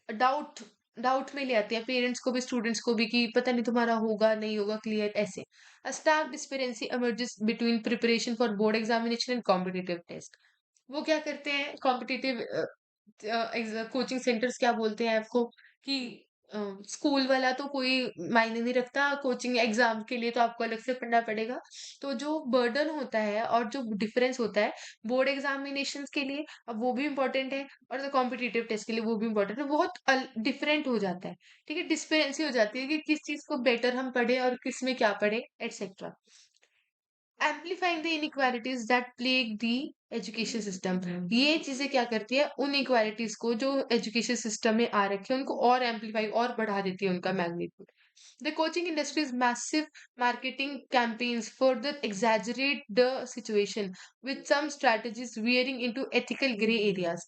डाउट डाउट में ले आते हैं पेरेंट्स को भी स्टूडेंट्स को भी कि पता नहीं तुम्हारा होगा नहीं होगा क्लियर ऐसे। A stark disparity emerges between preparation for board examination and competitive test. वो क्या करते हैं कॉम्पिटिटिव कोचिंग सेंटर्स क्या बोलते हैं आपको कि स्कूल वाला तो कोई मायने नहीं रखता, कोचिंग एग्जाम के लिए तो आपको अलग से पढ़ना पड़ेगा। तो जो बर्डन होता है और जो डिफरेंस होता है बोर्ड एग्जामिनेशंस के लिए, अब वो भी इम्पोर्टेंट है और जो कॉम्पिटिटिव टेस्ट के लिए वो भी इम्पोर्टेंट है, बहुत डिफरेंट हो जाता है। ठीक है, डिस्पेरेंसी हो जाती है कि किस चीज को बेटर हम पढ़े और किस में क्या पढ़े etcetera. Amplifying the inequalities that plague the education system. ये चीजें क्या करती है, उन इक्वालिटीज को जो एजुकेशन सिस्टम में आ रखे हैं उनको और एम्पलीफाई और बढ़ा देती है उनका magnitude. The coaching industry's massive marketing campaigns further exaggerate the situation, with some strategies veering into ethical gray areas.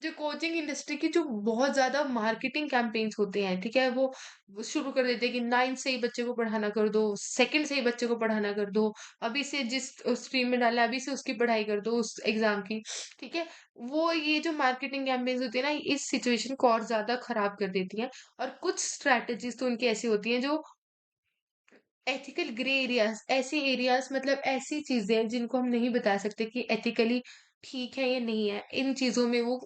जो कोचिंग इंडस्ट्री की जो बहुत ज्यादा मार्केटिंग कैंपेन्स होते हैं, ठीक है, वो शुरू कर देते हैं कि 9th से ही बच्चे को पढ़ाना कर दो, सेकंड से ही बच्चे को पढ़ाना कर दो, अभी से जिस स्ट्रीम में डाला है अभी से उसकी पढ़ाई कर दो उस एग्जाम की। ठीक है, वो ये जो मार्केटिंग कैंपेन्स होती है ना इस सिचुएशन को और ज्यादा खराब कर देती हैं। और कुछ स्ट्रैटेजीज तो उनकी ऐसी होती हैं जो एथिकल ग्रे एरियाज, ऐसे एरियाज मतलब ऐसी चीजें जिनको हम नहीं बता सकते कि एथिकली ठीक है या नहीं है, इन चीजों में वो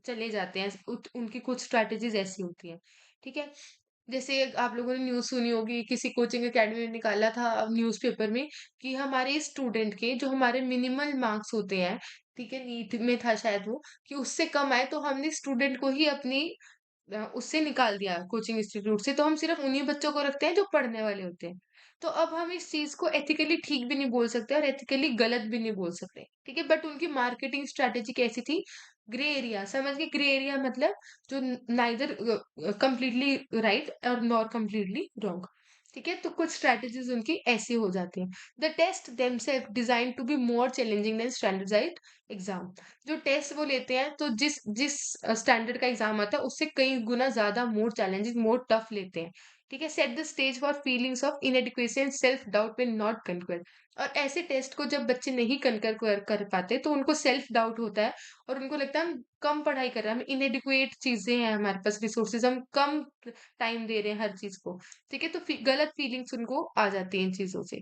चले जाते हैं। उनकी कुछ स्ट्रैटेजीज ऐसी होती हैं। ठीक है, जैसे आप लोगों ने न्यूज़ सुनी होगी, किसी कोचिंग एकेडमी ने निकाला था न्यूज़पेपर में कि हमारे स्टूडेंट के जो हमारे मिनिमल मार्क्स होते हैं, ठीक है, नीट में था शायद वो, कि उससे कम आए तो हमने स्टूडेंट को ही अपनी उससे निकाल दिया कोचिंग इंस्टीट्यूट से, तो हम सिर्फ उन्हीं बच्चों को रखते हैं जो पढ़ने वाले होते हैं। तो अब हम इस चीज को एथिकली ठीक भी नहीं बोल सकते और एथिकली गलत भी नहीं बोल सकते। ठीक है, बट उनकी मार्केटिंग स्ट्रेटेजी कैसी थी, ग्रे एरिया, समझ गए, ग्रे एरिया मतलब जो नाइदर कंप्लीटली राइट और नॉर कंप्लीटली रॉन्ग। ठीक है, तो कुछ स्ट्रेटेजीज उनकी ऐसी हो जाती हैं। The test themselves design to be more challenging than standardised exam. जो टेस्ट वो लेते हैं तो जिस जिस स्टैंडर्ड का एग्जाम आता है उससे कई गुना ज्यादा मोर चैलेंजिंग मोर टफ लेते हैं। ठीक है, set the stage for feelings of inadequacy and self doubt will not conquer. और ऐसे टेस्ट को जब बच्चे नहीं कनकर कर पाते तो उनको सेल्फ डाउट होता है और उनको लगता है हम कम पढ़ाई कर रहे हैं, हम इनएडिक्वेट चीजें हैं, हमारे पास रिसोर्सेज, हम कम टाइम दे रहे हैं हर चीज को। ठीक है, तो गलत फीलिंग्स उनको आ जाती हैं इन चीजों से।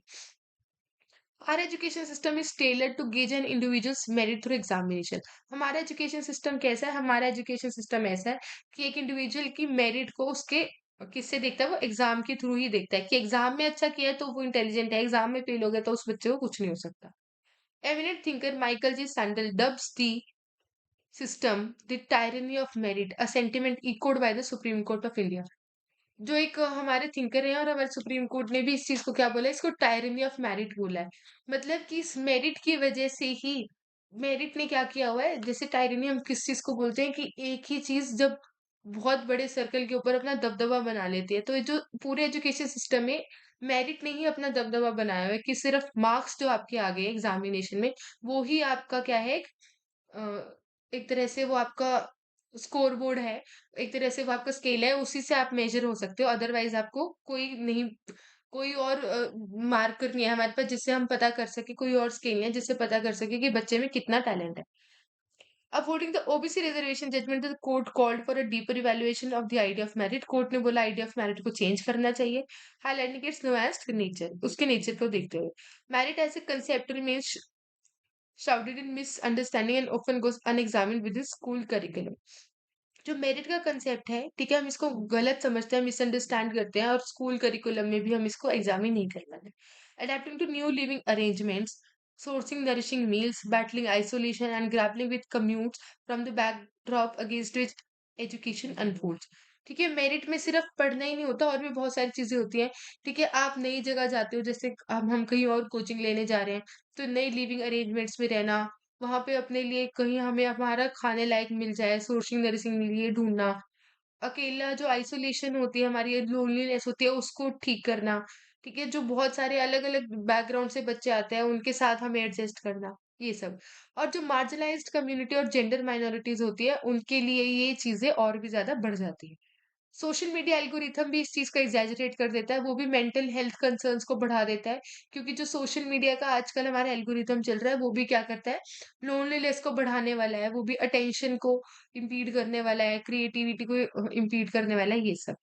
Our education system is tailored to gauge an individual's merit through examination. हमारा एजुकेशन सिस्टम कैसा है, हमारा एजुकेशन सिस्टम ऐसा है कि एक इंडिविजुअल की मेरिट को उसके किससे देखता है, वो एग्जाम के थ्रू ही देखता है कि एग्जाम में अच्छा किया है तो वो इंटेलिजेंट है, एग्जाम में फेल हो गया तो उस बच्चे को कुछ नहीं हो सकता। Eminent thinker Michael J Sandel dubs the system the tyranny of merit, a sentiment echoed by the Supreme Court of India. जो एक हमारे थिंकर हैं और हमारे सुप्रीम कोर्ट ने भी इस चीज को क्या बोला है, इसको टायरनी ऑफ मेरिट बोला है। मतलब कि इस मेरिट की वजह से ही मेरिट ने क्या किया हुआ है, जैसे टायरनी हम किस चीज को बोलते हैं कि एक ही चीज जब बहुत बड़े सर्कल के ऊपर अपना दबदबा बना लेती है, तो ये जो पूरे एजुकेशन सिस्टम में मेरिट ने ही अपना दबदबा बनाया हुआ है कि सिर्फ मार्क्स जो आपके आ गए एग्जामिनेशन में वो ही आपका क्या है, अ, एक तरह से वो आपका स्कोर बोर्ड है, एक तरह से वो आपका स्केल है, उसी से आप मेजर हो सकते हो, अदरवाइज आपको कोई नहीं, कोई और मार्कर नहीं है हमारे पास जिससे हम पता कर सके, कोई और स्केल नहीं है जिससे पता कर सके कि बच्चे में कितना टैलेंट है। Avoiding the OBC reservation judgment, the court called for a deeper evaluation of the idea of merit. Court ने बोला आइडिया ऑफ मेरिट को चेंज करना चाहिए, हाईलाइटिंग इट्स नुआंस्ड नेचर, उसके नेचर को देखते हुए। Merit as a concept remains shrouded in misunderstanding and often goes unexamined with the school curriculum। जो मेरिट का कंसेप्ट है, ठीक है, हम इसको गलत समझते हैं, मिसअंडरस्टैंड करते हैं और स्कूल करिकुलम में भी हम इसको एग्जामिन नहीं कर पाते। Adapting to new living arrangements, sourcing nourishing meals, battling isolation and grappling with commutes from the backdrop against which education unfolds. ठीक है, मेरिट में सिर्फ पढ़ना ही नहीं होता, और भी बहुत सारी चीजें होती हैं। ठीक है, आप नई जगह जाते हो, जैसे अब हम कहीं और कोचिंग लेने जा रहे हैं, तो नई लिविंग अरेंजमेंट्स में रहना, वहां पे अपने लिए कहीं हमें हमारा खाने लायक मिल जाए, सोर्सिंग नर्सिंग लिए ढूंढना, अकेला जो आइसोलेशन होती है, हमारी लोनलीनेस होती है उसको ठीक करना। ठीक है, जो बहुत सारे अलग अलग बैकग्राउंड से बच्चे आते हैं उनके साथ हमें एडजस्ट करना, ये सब। और जो मार्जिनलाइज्ड कम्युनिटी और जेंडर माइनॉरिटीज होती है उनके लिए ये चीजें और भी ज्यादा बढ़ जाती है। सोशल मीडिया एल्गोरिथम भी इस चीज़ को एग्ज़ैजरेट कर देता है, वो भी मेंटल हेल्थ कंसर्न्स को बढ़ा देता है, क्योंकि जो सोशल मीडिया का आजकल हमारा एल्गोरिथम चल रहा है, वो भी क्या करता है, लोनलीनेस को बढ़ाने वाला है, वो भी अटेंशन को इम्पीड करने वाला है, क्रिएटिविटी को इम्पीड करने वाला है, ये सब।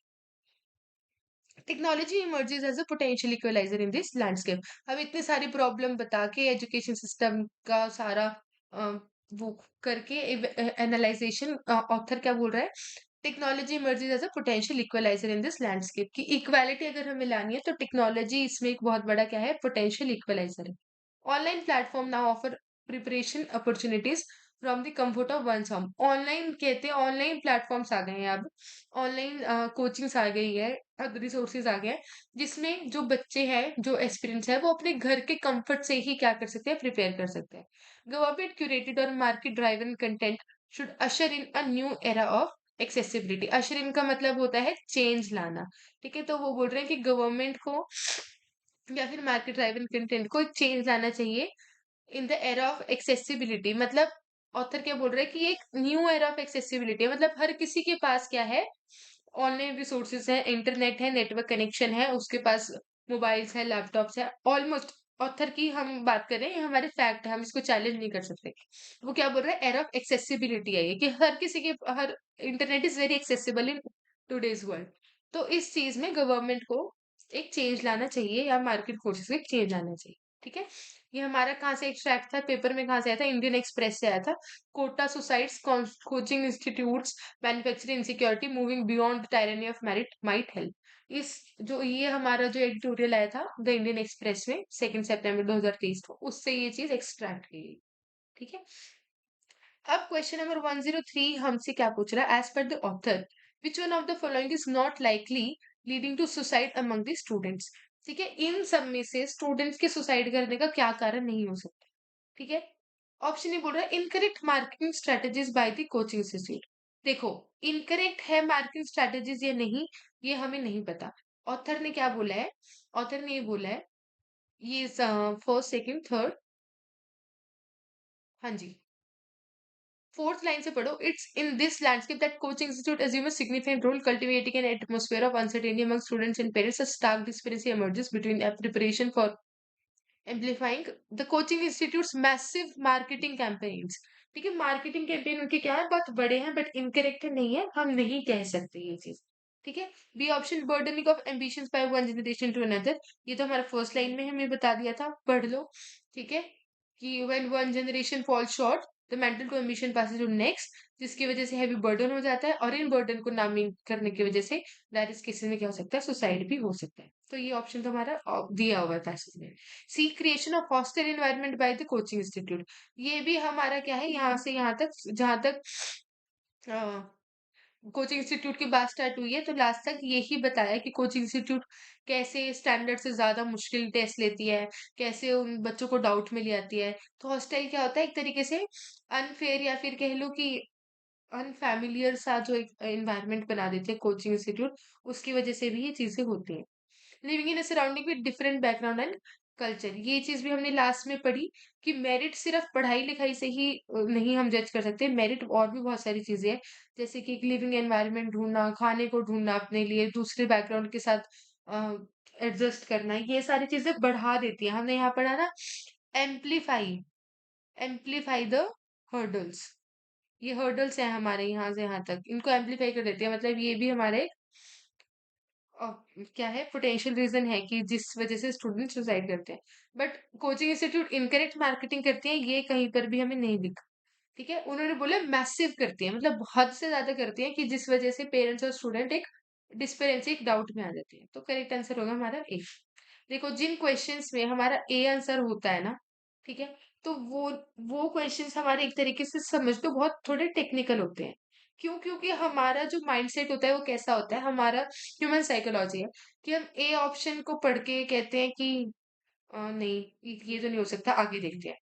Technology emerges as a potential equaliser in this landscape. अब इतने सारी प्रॉब्लम बता के एजुकेशन सिस्टम का सारा अ, वो करके एनालाइजेशन ऑथर क्या बोल रहा है, technology emerges as a potential equaliser in this landscape की इक्वालिटी अगर हमें लानी है तो टेक्नोलॉजी इसमें एक बहुत बड़ा क्या है, पोटेंशियल इक्वलाइजर है। Online platform now offer preparation opportunities from the comfort of one's home. Online कहते हैं, ऑनलाइन प्लेटफॉर्म्स आ गए हैं अब, ऑनलाइन कोचिंग्स आ गई है, रिसोर्सेज आ गए हैं, जिसमें जो बच्चे हैं, जो एस्पिरेंट्स हैं, वो अपने घर के कंफर्ट से ही क्या कर सकते हैं, प्रिपेयर कर सकते हैं। गवर्नमेंट क्यूरेटेड और market driven content should usher in a new era of accessibility. Usher in का मतलब होता है चेंज लाना। ठीक है, तो वो बोल रहे हैं कि गवर्नमेंट को या फिर मार्केट ड्राइवन कंटेंट को एक चेंज लाना चाहिए in the era of accessibility. मतलब ऑथर क्या बोल रहे हैं कि एक न्यू एरा ऑफ एक्सेसिबिलिटी है, मतलब हर किसी के पास क्या है, ऑनलाइन रिसोर्सेज है, इंटरनेट है, नेटवर्क कनेक्शन है, उसके पास मोबाइल्स है, लैपटॉप्स है, ऑलमोस्ट। ऑथर की हम बात करें, ये हमारे फैक्ट है, हम इसको चैलेंज नहीं कर सकते। वो क्या बोल रहे हैं, एरा ऑफ एक्सेसिबिलिटी है ये, कि हर किसी के हर internet is very accessible in today's world. तो इस चीज में गवर्नमेंट को एक चेंज लाना चाहिए, या मार्केट फोर्सेस को एक चेंज लाना चाहिए। ठीक है, ये हमारा कहाँ से एक्सट्रैक्ट था, पेपर में कहाँ से आया था, इंडियन एक्सप्रेस से आया था। Kota suicides coaching institutes manufacturing insecurity moving beyond the tyranny of merit might help. इस जो ये हमारा जो एडिटोरियल आया था द इंडियन एक्सप्रेस में 2 सितंबर 2023 को, उससे ये चीज एक्सट्रैक्ट की गई। ठीक है, अब क्वेश्चन नंबर 103 हमसे क्या पूछ रहा है, as per the author which one of the following is not likely leading to suicide among the students. ठीक है, इन सब में से स्टूडेंट्स के सुसाइड करने का क्या कारण नहीं हो सकता। ठीक है, ऑप्शन ये बोल रहा है incorrect marketing strategies bye the coaching institute. देखो, इनकरेक्ट है मार्केटिंग स्ट्रेटेजीज या नहीं, ये हमें नहीं पता। ऑथर ने क्या बोला है, ऑथर ने ये बोला है, ये फर्स्ट सेकंड थर्ड, हाँ जी, फोर्थ लाइन से पढ़ो। It's in this landscape that coaching institute assume a significant role cultivating an atmosphere of uncertainty among students and parents. A stark disparity emerges between their preparation for amplifying the coaching institute's massive marketing campaigns। ठीक है, marketing campaign उनके क्या है, बहुत बड़े हैं, but incorrect नहीं है, हम नहीं कह सकते ये चीज। ठीक है, B option burdening of ambitions by one generation to another, ये तो हमारा फर्स्ट लाइन में हमें बता दिया था, पढ़ लो। ठीक है, कि when one generation fall short the mental to ambition passes to next, जिसकी वजह से हैवी बर्डन हो जाता है, और इन बर्डन को ना मीट करने की वजह से दैट इज केसेस में क्या हो सकता है, सुसाइड भी हो सकता है। तो ये ऑप्शन तो हमारा दिया हुआ है पैसेज में। C creation of hostile environment by the coaching institute, ये भी हमारा क्या है, यहाँ से यहाँ तक, जहां तक कोचिंग इंस्टीट्यूट की बात स्टार्ट हुई है, तो लास्ट तक यही बताया कि कोचिंग इंस्टीट्यूट कैसे स्टैंडर्ड से ज्यादा मुश्किल टेस्ट लेती है, कैसे उन बच्चों को डाउट में ले आती है। तो हॉस्टल क्या होता है, एक तरीके से अनफेयर या फिर कह लो कि अनफैमिलियर सा जो एक एनवायरनमेंट बना देते हैं कोचिंग इंस्टीट्यूट, उसकी वजह से भी ये चीजें होती हैं। Living in a surrounding with different background and culture, ये चीज भी हमने लास्ट में पढ़ी कि मेरिट सिर्फ पढ़ाई लिखाई से ही नहीं हम जज कर सकते, मेरिट और भी बहुत सारी चीजें हैं, जैसे कि एक लिविंग एनवायरनमेंट ढूंढना, खाने को ढूंढना अपने लिए, दूसरे बैकग्राउंड के साथ एडजस्ट करना, ये सारी चीजें बढ़ा देती है। हमने यहाँ पढ़ा ना, एम्पलीफाई, एम्पलीफाई द हर्डल्स, ये हर्डल्स हैं हमारे यहाँ से यहाँ तक, इनको एम्पलीफाई कर देती है, मतलब ये भी हमारे अ, क्या है, पोटेंशियल रीजन है कि जिस वजह से स्टूडेंट सुसाइड करते हैं। But coaching institute incorrect marketing करती है, ये कहीं पर भी हमें नहीं दिखा। ठीक है, उन्होंने बोला मैसिव करती है, मतलब हद से ज्यादा करती है, कि जिस वजह से पेरेंट्स और स्टूडेंट एक डिस्पेरेंसी, एक डाउट में आ जाते हैं। तो करेक्ट आंसर होगा हमारा ए। देखो, जिन क्वेश्चंस में हमारा ए आंसर होता है ना, ठीक है, तो वो क्वेश्चंस हमारे एक तरीके से समझ लो बहुत थोड़े टेक्निकल होते हैं। क्यों? क्योंकि हमारा जो माइंडसेट होता है वो कैसा होता है, हमारा ह्यूमन साइकोलॉजी है, कि हम ए ऑप्शन को पढ़ के कहते हैं कि नहीं, ये तो नहीं हो सकता, आगे देखते हैं।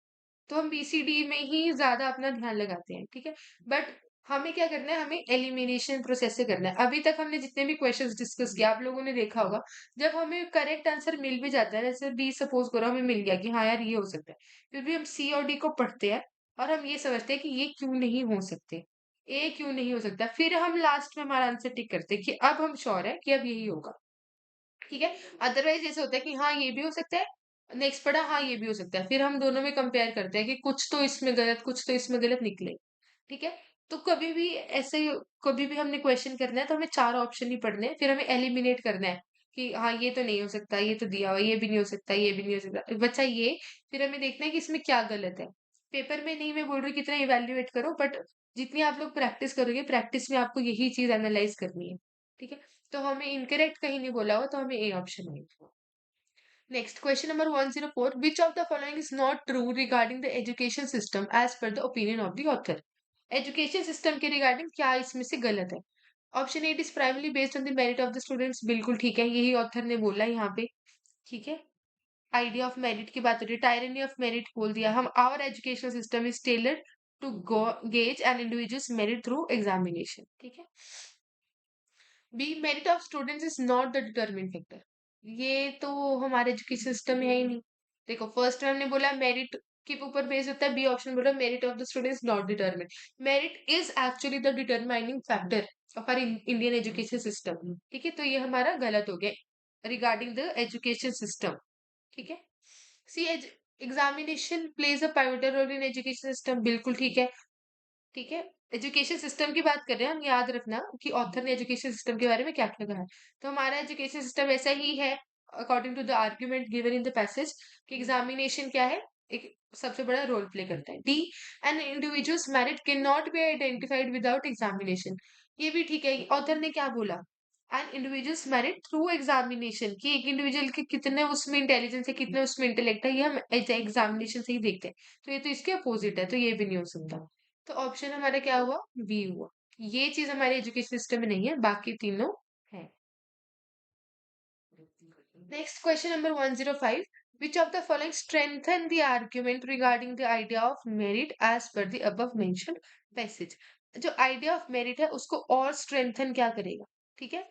तो हम बीसीडी में ही ज्यादा अपना ध्यान लगाते हैं। ठीक है, बट हमें क्या करना है, हमें एलिमिनेशन प्रोसेस से करना है। अभी तक हमने जितने भी क्वेश्चंस डिस्कस किया, आप लोगों ने देखा होगा, जब हमें करेक्ट आंसर मिल भी जाता है, जैसे बी सपोज करो हमें मिल गया कि हाँ यार ये हो सकता है, फिर भी हम सी और डी को पढ़ते हैं और हम ये समझते हैं कि ये क्यों नहीं हो सकते। ए क्यों नहीं हो सकता? फिर हम लास्ट में हमारा आंसर टिक करते हैं कि अब हम श्योर है कि अब यही होगा। ठीक है? अदरवाइज़ ऐसे होता है कि हाँ, ये भी हो सकता है, नेक्स्ट पढ़ा हाँ, ये भी हो सकता है। फिर हम दोनों में कंपेयर करते हैं कि कुछ तो इसमें गलत, कुछ तो इसमें गलत निकले। ठीक है? तो कभी भी ऐसे कभी भी हमने क्वेश्चन करना है तो हमें 4 ऑप्शन ही पढ़ने हैं, फिर हमें एलिमिनेट करना है कि हाँ, ये तो नहीं हो सकता, ये तो दिया हुआ है, ये भी नहीं हो सकता, ये भी नहीं हो सकता। बचा ये, फिर हमें देखना है कि इसमें क्या गलत है। पेपर में नहीं मैं बोल रही कितना इवैल्यूएट करो, बट जितनी आप लोग प्रैक्टिस करोगे, प्रैक्टिस में आपको यही चीज़ एनालाइज़ करनी है। ठीक है? तो हमें इनकरेक्ट कहीं नहीं बोला हो तो हमें ए ऑप्शन मिलेगा। Next question number 104, which of the following is not true regarding the education system as per the opinion of the author? Education system के रिगार्डिंग क्या इसमें से गलत है? Option A is primarily based on the merit of the students, बिल्कुल ठीक है, यही ऑथर ने बोला यहाँ पे। ठीक है? आइडिया ऑफ मेरिट की बात हो रही है, टायरनी ऑफ मेरिट बोल दिया हम। Our education system is tailored to gauge an individual's merit through examination. ठीक है? B merit of students is not the determining factor, ये तो हमारे एजुकेशन सिस्टम में है ही नहीं। देखो फर्स्ट हमने बोला मेरिट के ऊपर बेस होता है, बी ऑप्शन बोला merit of the students not determine. Merit is actually the determining factor of our Indian education system. ठीक है, तो ये हमारा गलत हो गया रिगार्डिंग द एजुकेशन सिस्टम। ठीक है? C examination plays a pivotal role in education system, बिल्कुल ठीक है। ठीक है? एजुकेशन सिस्टम की बात कर रहे हैं हम, याद रखना कि ऑथर ने एजुकेशन सिस्टम के बारे में क्या-क्या कहा है। तो हमारा एजुकेशन सिस्टम ऐसा ही है according to the argument given in the passage कि एग्जामिनेशन क्या है? एक सबसे बड़ा रोल प्ले करता है। D an individual's merit can not be identified without examination, ये भी ठीक है। ऑथर ने क्या बोला? An individual's merit through examination, कि एक इंडिविजुअल के कितने उसमें इंटेलिजेंस है, कितने उसमें इंटेलेक्ट है, ये हम एग्जामिनेशन से ही देखते हैं। तो ये तो इसके अपोजिट है, तो ये भी नहीं हो सकता। तो ऑप्शन हमारा क्या हुआ? बी हुआ। ये चीज हमारे एजुकेशन सिस्टम में नहीं है, बाकी तीनों है। Next question number 105, which of the following strengthen the argument regarding the idea of merit as per the above mentioned passage? जो आइडिया ऑफ मेरिट है उसको और स्ट्रेंथन क्या करेगा? ठीक है?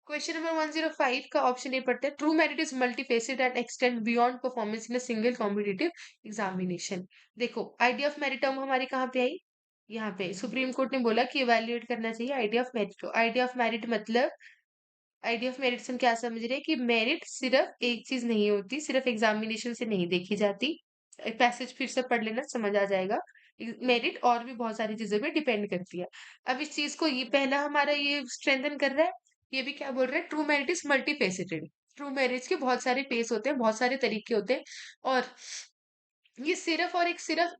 क्वेश्चन नंबर 105 का ऑप्शन ए पढ़ते हैं, true merit is multifaceted and extend beyond performance in a single competitive examination. देखो आइडिया ऑफ मेरिट टर्म हमारी कहाँ पे आई? यहाँ पे सुप्रीम कोर्ट ने बोला कि इवैल्यूएट करना चाहिए आइडिया ऑफ मेरिट को। आइडिया ऑफ मेरिट मतलब, आइडिया ऑफ मेरिट से हम क्या समझ रहे हैं कि मेरिट सिर्फ एक चीज नहीं होती, सिर्फ एग्जामिनेशन से नहीं देखी जाती। पैसेज फिर से पढ़ लेना, समझ आ जाएगा। मेरिट और भी बहुत सारी चीजों पे डिपेंड करती है। अब इस चीज को ये पहला हमारा ये स्ट्रेंथन कर रहा है, ये भी क्या बोल रहा है? True merit is multi faceted. True merit के बहुत सारे फेस होते हैं, बहुत सारे तरीके होते हैं, और ये सिर्फ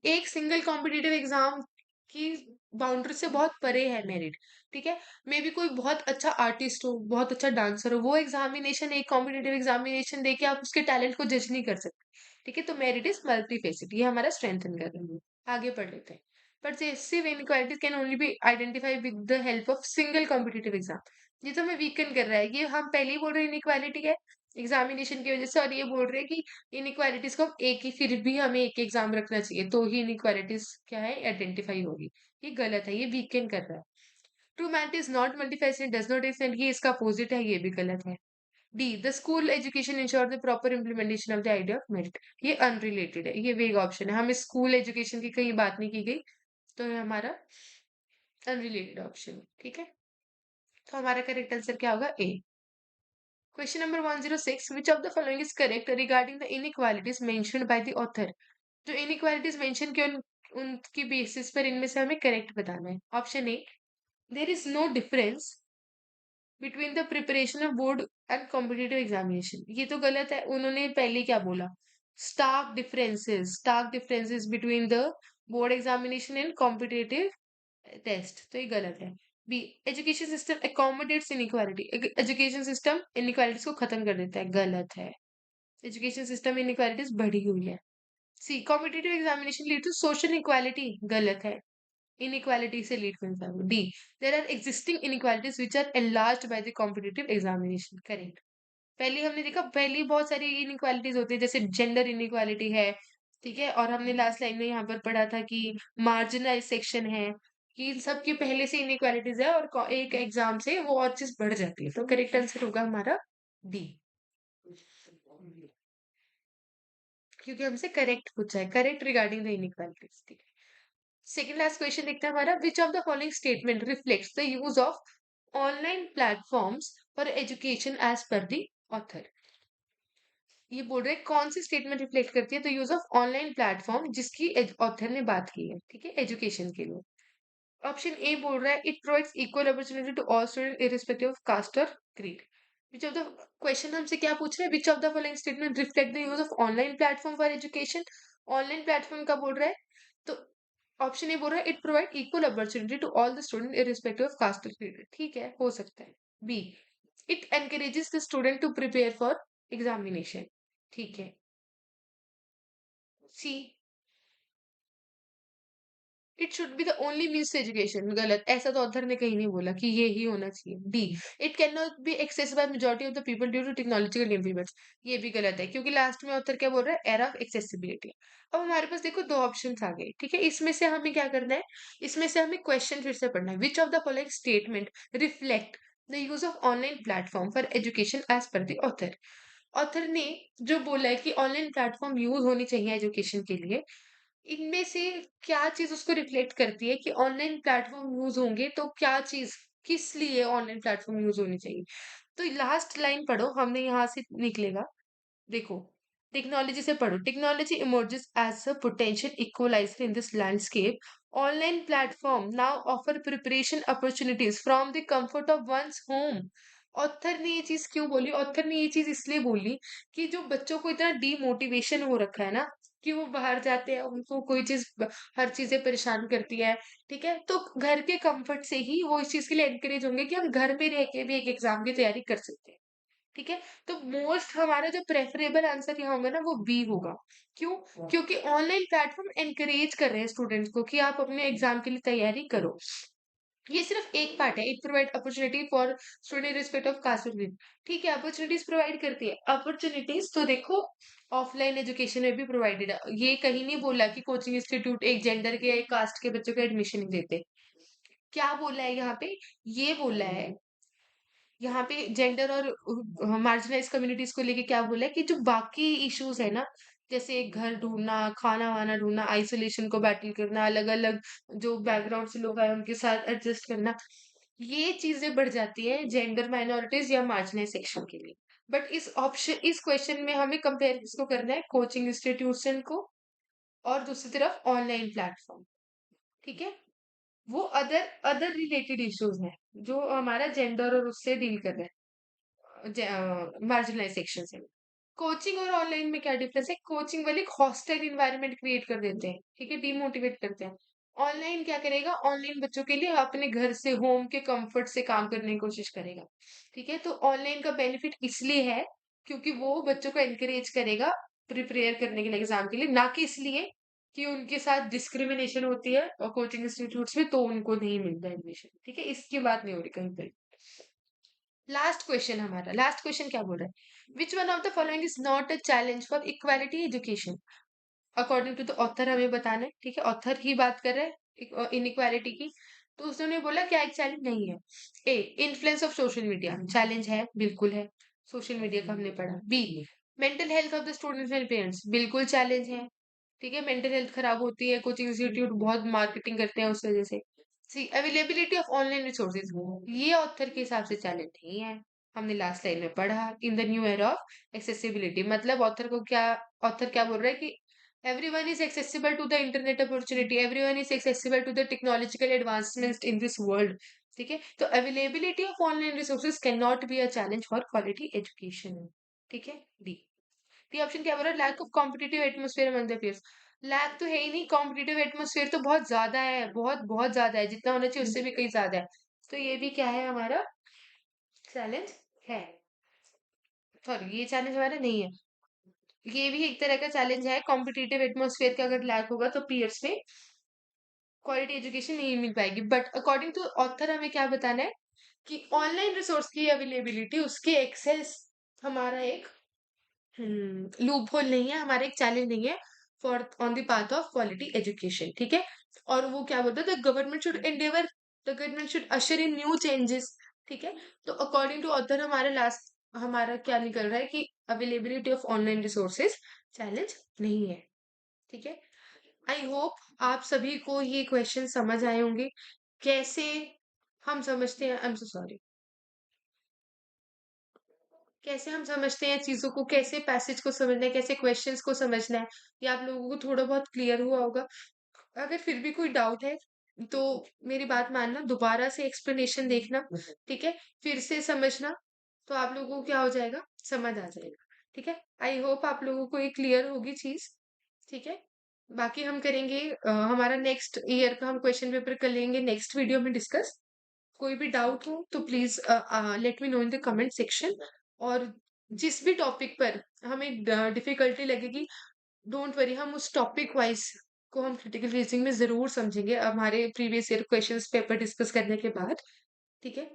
एक सिंगल कॉम्पिटिटिव एग्जाम की बाउंड्री से बहुत परे है मेरिट। ठीक है? मे बी कोई बहुत अच्छा आर्टिस्ट हो, बहुत अच्छा डांसर हो, वो एग्जामिनेशन, एक कॉम्पिटिटिव एग्जामिनेशन देके आप उसके टैलेंट को जज नहीं कर सकते। ठीक है? तो मेरिट इज मल्टीफेसिट, ये हमारा स्ट्रेंथन कर रहा है। आगे पढ़ लेते हैं। Pervasive inequalities can only be identify with the help of single competitive exam. ये तो हमें वीकन कर रहा है, ये हम पहले ही बोल रहे हैं इनक्वालिटी है एग्जामिनेशन की वजह से, और ये बोल रहे हैं कि इनइक्वालिटीज को एक ही, फिर भी हमें एक एग्जाम रखना चाहिए तो ही इनइक्वालिटीज क्या है आइडेंटिफाई होगी। ये गलत है, ये वीकेंड कर रहा है। True math is not multifaceted, does not extend, ये इसका अपोजिट है, ये भी गलत है। D the school education ensure the proper implementation of the idea of merit, ये अनरिलेटेड है, ये वेग ऑप्शन है, हमें स्कूल एजुकेशन की कहीं बात नहीं की गई, तो ये हमारा अनरिलेटेड ऑप्शन है। ठीक है? तो हमारा करेक्ट आंसर क्या होगा? A. Question number 106, which of the following is correct regarding the inequalities mentioned by the author? जो inequalities mention किए उनकी बेसिस पर इनमें से हमें करेक्ट बताना है। Option A, there is no difference between the preparation of board and competitive examination, ये तो गलत है। उन्होंने पहले क्या बोला? Stark differences between the board examination and competitive test, तो ये गलत है। B education system accommodates inequality, education system inequalities को खत्म कर देता है, गलत है। एजुकेशन सिस्टम इनइक्वालिटीज बढ़ी हुई है। C competitive examination lead to social equality, गलत है। इनइक्वालिटी से लीड करता है। D there are existing inequalities which are enlarged by the competitive examination, correct. पहले हमने देखा, पहले बहुत सारी इनइक्वालिटीज होती है, जैसे जेंडर इनइक्वालिटी है। ठीक है? और हमने लास्ट लाइन में यहाँ पर पढ़ा था कि मार्जिनलाइज सेक्शन है, कि इन सब की पहले से इनइक्वालिटीज है, और एक एग्जाम से वो और चीज बढ़ जाती है, तो करेक्ट आंसर होगा हमारा डी, क्योंकि हमसे करेक्ट पूछा है, करेक्ट रिगार्डिंग द इनइक्वालिटीज। ठीक है? सेकंड लास्ट क्वेश्चन देखते हैं हमारा, which of the following statement reflects the use of online platforms for education as per the author. ये बोल रहे हैं कौन सी स्टेटमेंट रिफ्लेक्ट करती है the use of online platform जिसकी ऑथर ने बात की है, ठीक है, एजुकेशन के लिए। ऑप्शन ए बोल रहा है it provides equal opportunity to all student irrespective of caste और creed. Which of the question हमसे क्या पूछ रहे हैं, which of the following statement reflect the use of online platform for education. Online platform का बोल रहा है, तो ऑप्शन ए बोल रहा है it provide equal opportunity to all the student irrespective of caste और क्रीड, ठीक है, हो सकता है। B, it encourages the student to prepare for examination, ठीक है। C, it should be the only means to education, गलत, ऐसा तो ऑथर ने कहीं नहीं बोला कि ये ही होना चाहिए। D, it can not be access by majority of the people due to technological improvements, ये भी गलत है क्योंकि लास्ट में ऑथर क्या बोल रहा है, एरा ऑफ एक्सेसिबिलिटी। अब हमारे पास देखो दो ऑप्शंस आ गए, ठीक है, इसमें से हमें क्या करना है, इसमें से हमें क्वेश्चन फिर से पढ़ना है, which of the following statement reflect the use of online platform for education as per the author. Author ने जो बोला है कि ऑनलाइन प्लेटफॉर्म यूज होनी चाहिए एजुकेशन के लिए, इनमें से क्या चीज उसको रिफ्लेक्ट करती है कि ऑनलाइन प्लेटफॉर्म यूज होंगे, तो क्या चीज, किस लिए ऑनलाइन प्लेटफॉर्म यूज होनी चाहिए। तो लास्ट लाइन पढ़ो, हमने यहाँ से निकलेगा, देखो, टेक्नोलॉजी से पढ़ो, technology emerges as a potential equaliser in this landscape. Online platform now offer preparation opportunities from the comfort of one's home. Author ने ये चीज क्यों बोली, ऑथर ने ये चीज इसलिए बोली कि जो बच्चों को इतना डीमोटिवेशन हो रखा है ना, कि वो बाहर जाते हैं, उनको कोई चीज, हर चीजें परेशान करती है, ठीक है, तो घर के कंफर्ट से ही वो इस चीज के लिए एनकरेज होंगे कि हम घर पे रह के भी एक एग्जाम की तैयारी कर सकते हैं, ठीक है। तो मोस्ट हमारा जो प्रेफरेबल आंसर यहाँ होगा ना वो बी होगा। क्यों? क्योंकि ऑनलाइन प्लेटफॉर्म एनकरेज कर रहे हैं स्टूडेंट्स को कि आप अपने एग्जाम के लिए तैयारी करो। ये सिर्फ एक पार्ट है, it provide opportunity for student respect of caste, ठीक है, अपॉर्चुनिटीज प्रोवाइड करती है। अपॉर्चुनिटीज तो देखो ऑफलाइन एजुकेशन में भी प्रोवाइडेड है, ये कहीं नहीं बोला कि कोचिंग इंस्टीट्यूट एक जेंडर के, एक कास्ट के बच्चों को एडमिशन नहीं देते। क्या बोला है यहाँ पे, ये बोला है यहाँ पे जेंडर और मार्जिनलाइज कम्युनिटीज को लेके क्या बोला है कि जो बाकी इश्यूज है ना, जैसे घर ढूंढना, खाना वाना ढूंढना, आइसोलेशन को बैटल करना, अलग अलग जो बैकग्राउंड से लोग आए उनके साथ एडजस्ट करना, ये चीजें बढ़ जाती है जेंडर माइनॉरिटीज या मार्जिनलाइज सेक्शन के लिए। बट इस ऑप्शन, इस क्वेश्चन में हमें कंपेयर किसको करना है, कोचिंग इंस्टीट्यूशन को, और दूसरी तरफ ऑनलाइन प्लेटफॉर्म, ठीक है, वो अदर अदर रिलेटेड इश्यूज हैं जो हमारा जेंडर और उससे डील कर रहे हैं, मार्जिनलाइज सेक्शन से। कोचिंग और ऑनलाइन में क्या डिफरेंस है, कोचिंग वाले एक हॉस्टाइल इन्वायरमेंट क्रिएट कर देते हैं, ठीक है, डिमोटिवेट करते हैं। ऑनलाइन क्या करेगा, ऑनलाइन बच्चों के लिए अपने घर से, होम के कंफर्ट से काम करने की कोशिश करेगा, ठीक है। तो ऑनलाइन का बेनिफिट इसलिए है क्योंकि वो बच्चों को एनकरेज करेगा प्रिपेयर करने के लिए एग्जाम के लिए, ना कि इसलिए कि उनके साथ डिस्क्रिमिनेशन होती है और कोचिंग इंस्टीट्यूट्स में तो उनको नहीं मिलता एडमिशन, ठीक है, इसकी बात नहीं हो रही कहीं पर। लास्ट क्वेश्चन, हमारा लास्ट क्वेश्चन क्या बोल रहा है, which one of the following is not a challenge for equality education. According to the author हमें बताना है, ठीक है, ऑथर ही बात कर रहे हैं इनइक्वालिटी की, तो उसने बोला क्या एक चैलेंज नहीं है। A, influence of social media, challenge है, बिल्कुल है, सोशल मीडिया का हमने पढ़ा। B, mental health of the students and parents, बिल्कुल चैलेंज है, ठीक है, मेंटल हेल्थ खराब होती है, कोचिंग इंस्टीट्यूट बहुत मार्केटिंग करते हैं उस वजह से। सी, अवेलेबिलिटी ऑफ ऑनलाइन रिसोर्सेज, ये ऑथर के हिसाब से चैलेंज नहीं है, हमने लास्ट लाइन में पढ़ा, इन the new era of accessibility, मतलब ऑथर को क्या, ऑथर क्या बोल रहा है कि everyone is accessible to the internet opportunity, everyone is accessible to the technological advancements in this world, ठीक है, तो availability of online resources can not be a challenge for quality education, ठीक है। डी, डी ऑप्शन क्या बोल रहा है, lack of competitive atmosphere among the peers, lack तो है ही नहीं, कॉम्पिटिटिव एटमोस्फेयर तो बहुत ज्यादा है, बहुत बहुत ज्यादा है, जितना होना चाहिए उससे भी कहीं ज्यादा है, तो ये भी क्या है, हमारा चैलेंज है। सॉरी, ये चैलेंज हमारा नहीं है, ये भी एक तरह का चैलेंज है, कॉम्पिटिटिव एटमोस्फेयर का अगर लैक होगा तो पीयर्स में क्वालिटी एजुकेशन नहीं मिल पाएगी। बट अकॉर्डिंग टू ऑथर हमें क्या बताना है कि ऑनलाइन रिसोर्स की अवेलेबिलिटी, उसके एक्सेस हमारा एक लूप होल नहीं है, हमारा एक चैलेंज नहीं है for on the path of quality education, ठीक है। और वो क्या बोलता है, the government should endeavour, the government should usher in new changes, ठीक है। तो अकॉर्डिंग टू ऑथर हमारा लास्ट, हमारा क्या निकल रहा है कि availability of online resources challenge नहीं है, ठीक है। आई होप आप सभी को ये क्वेश्चन समझ आए होंगे। कैसे हम समझते हैं, आई एम सो सॉरी, कैसे हम समझते हैं चीजों को, कैसे पैसेज को समझना है, कैसे क्वेश्चंस को समझना है, ये आप लोगों को थोड़ा बहुत क्लियर हुआ होगा। अगर फिर भी कोई डाउट है तो मेरी बात मानना, दोबारा से एक्सप्लेनेशन देखना, ठीक है, फिर से समझना, तो आप लोगों को क्या हो जाएगा, समझ आ जाएगा। ठीक है, आई होप आप लोगों को ये क्लियर होगी चीज। ठीक है, बाकी हम करेंगे हमारा नेक्स्ट ईयर का हम क्वेश्चन पेपर कर लेंगे नेक्स्ट वीडियो में डिस्कस। कोई भी डाउट हो तो please let me know in the comment section. और जिस भी टॉपिक पर हमें डिफिकल्टी लगेगी, डोंट वरी, हम उस टॉपिक वाइज को हम क्रिटिकल रीजनिंग में जरूर समझेंगे हमारे previous year questions paper discuss करने के बाद। ठीक है,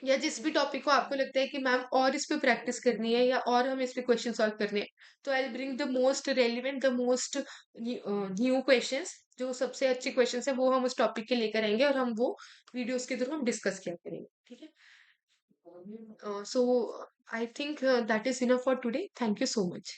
या जिस भी टॉपिक को आपको लगता है कि मैम और इस पे प्रैक्टिस करनी है या और हम इस पे क्वेश्चन सॉल्व करने हैं, तो I bring the most relevant, the most new questions, जो सबसे अच्छे क्वेश्चंस है वो हम उस टॉपिक के लेकर आएंगे और हम वो वीडियोस के थ्रू हम डिस्कस किया करेंगे। ठीक है, so I think that is enough for today, thank you so much.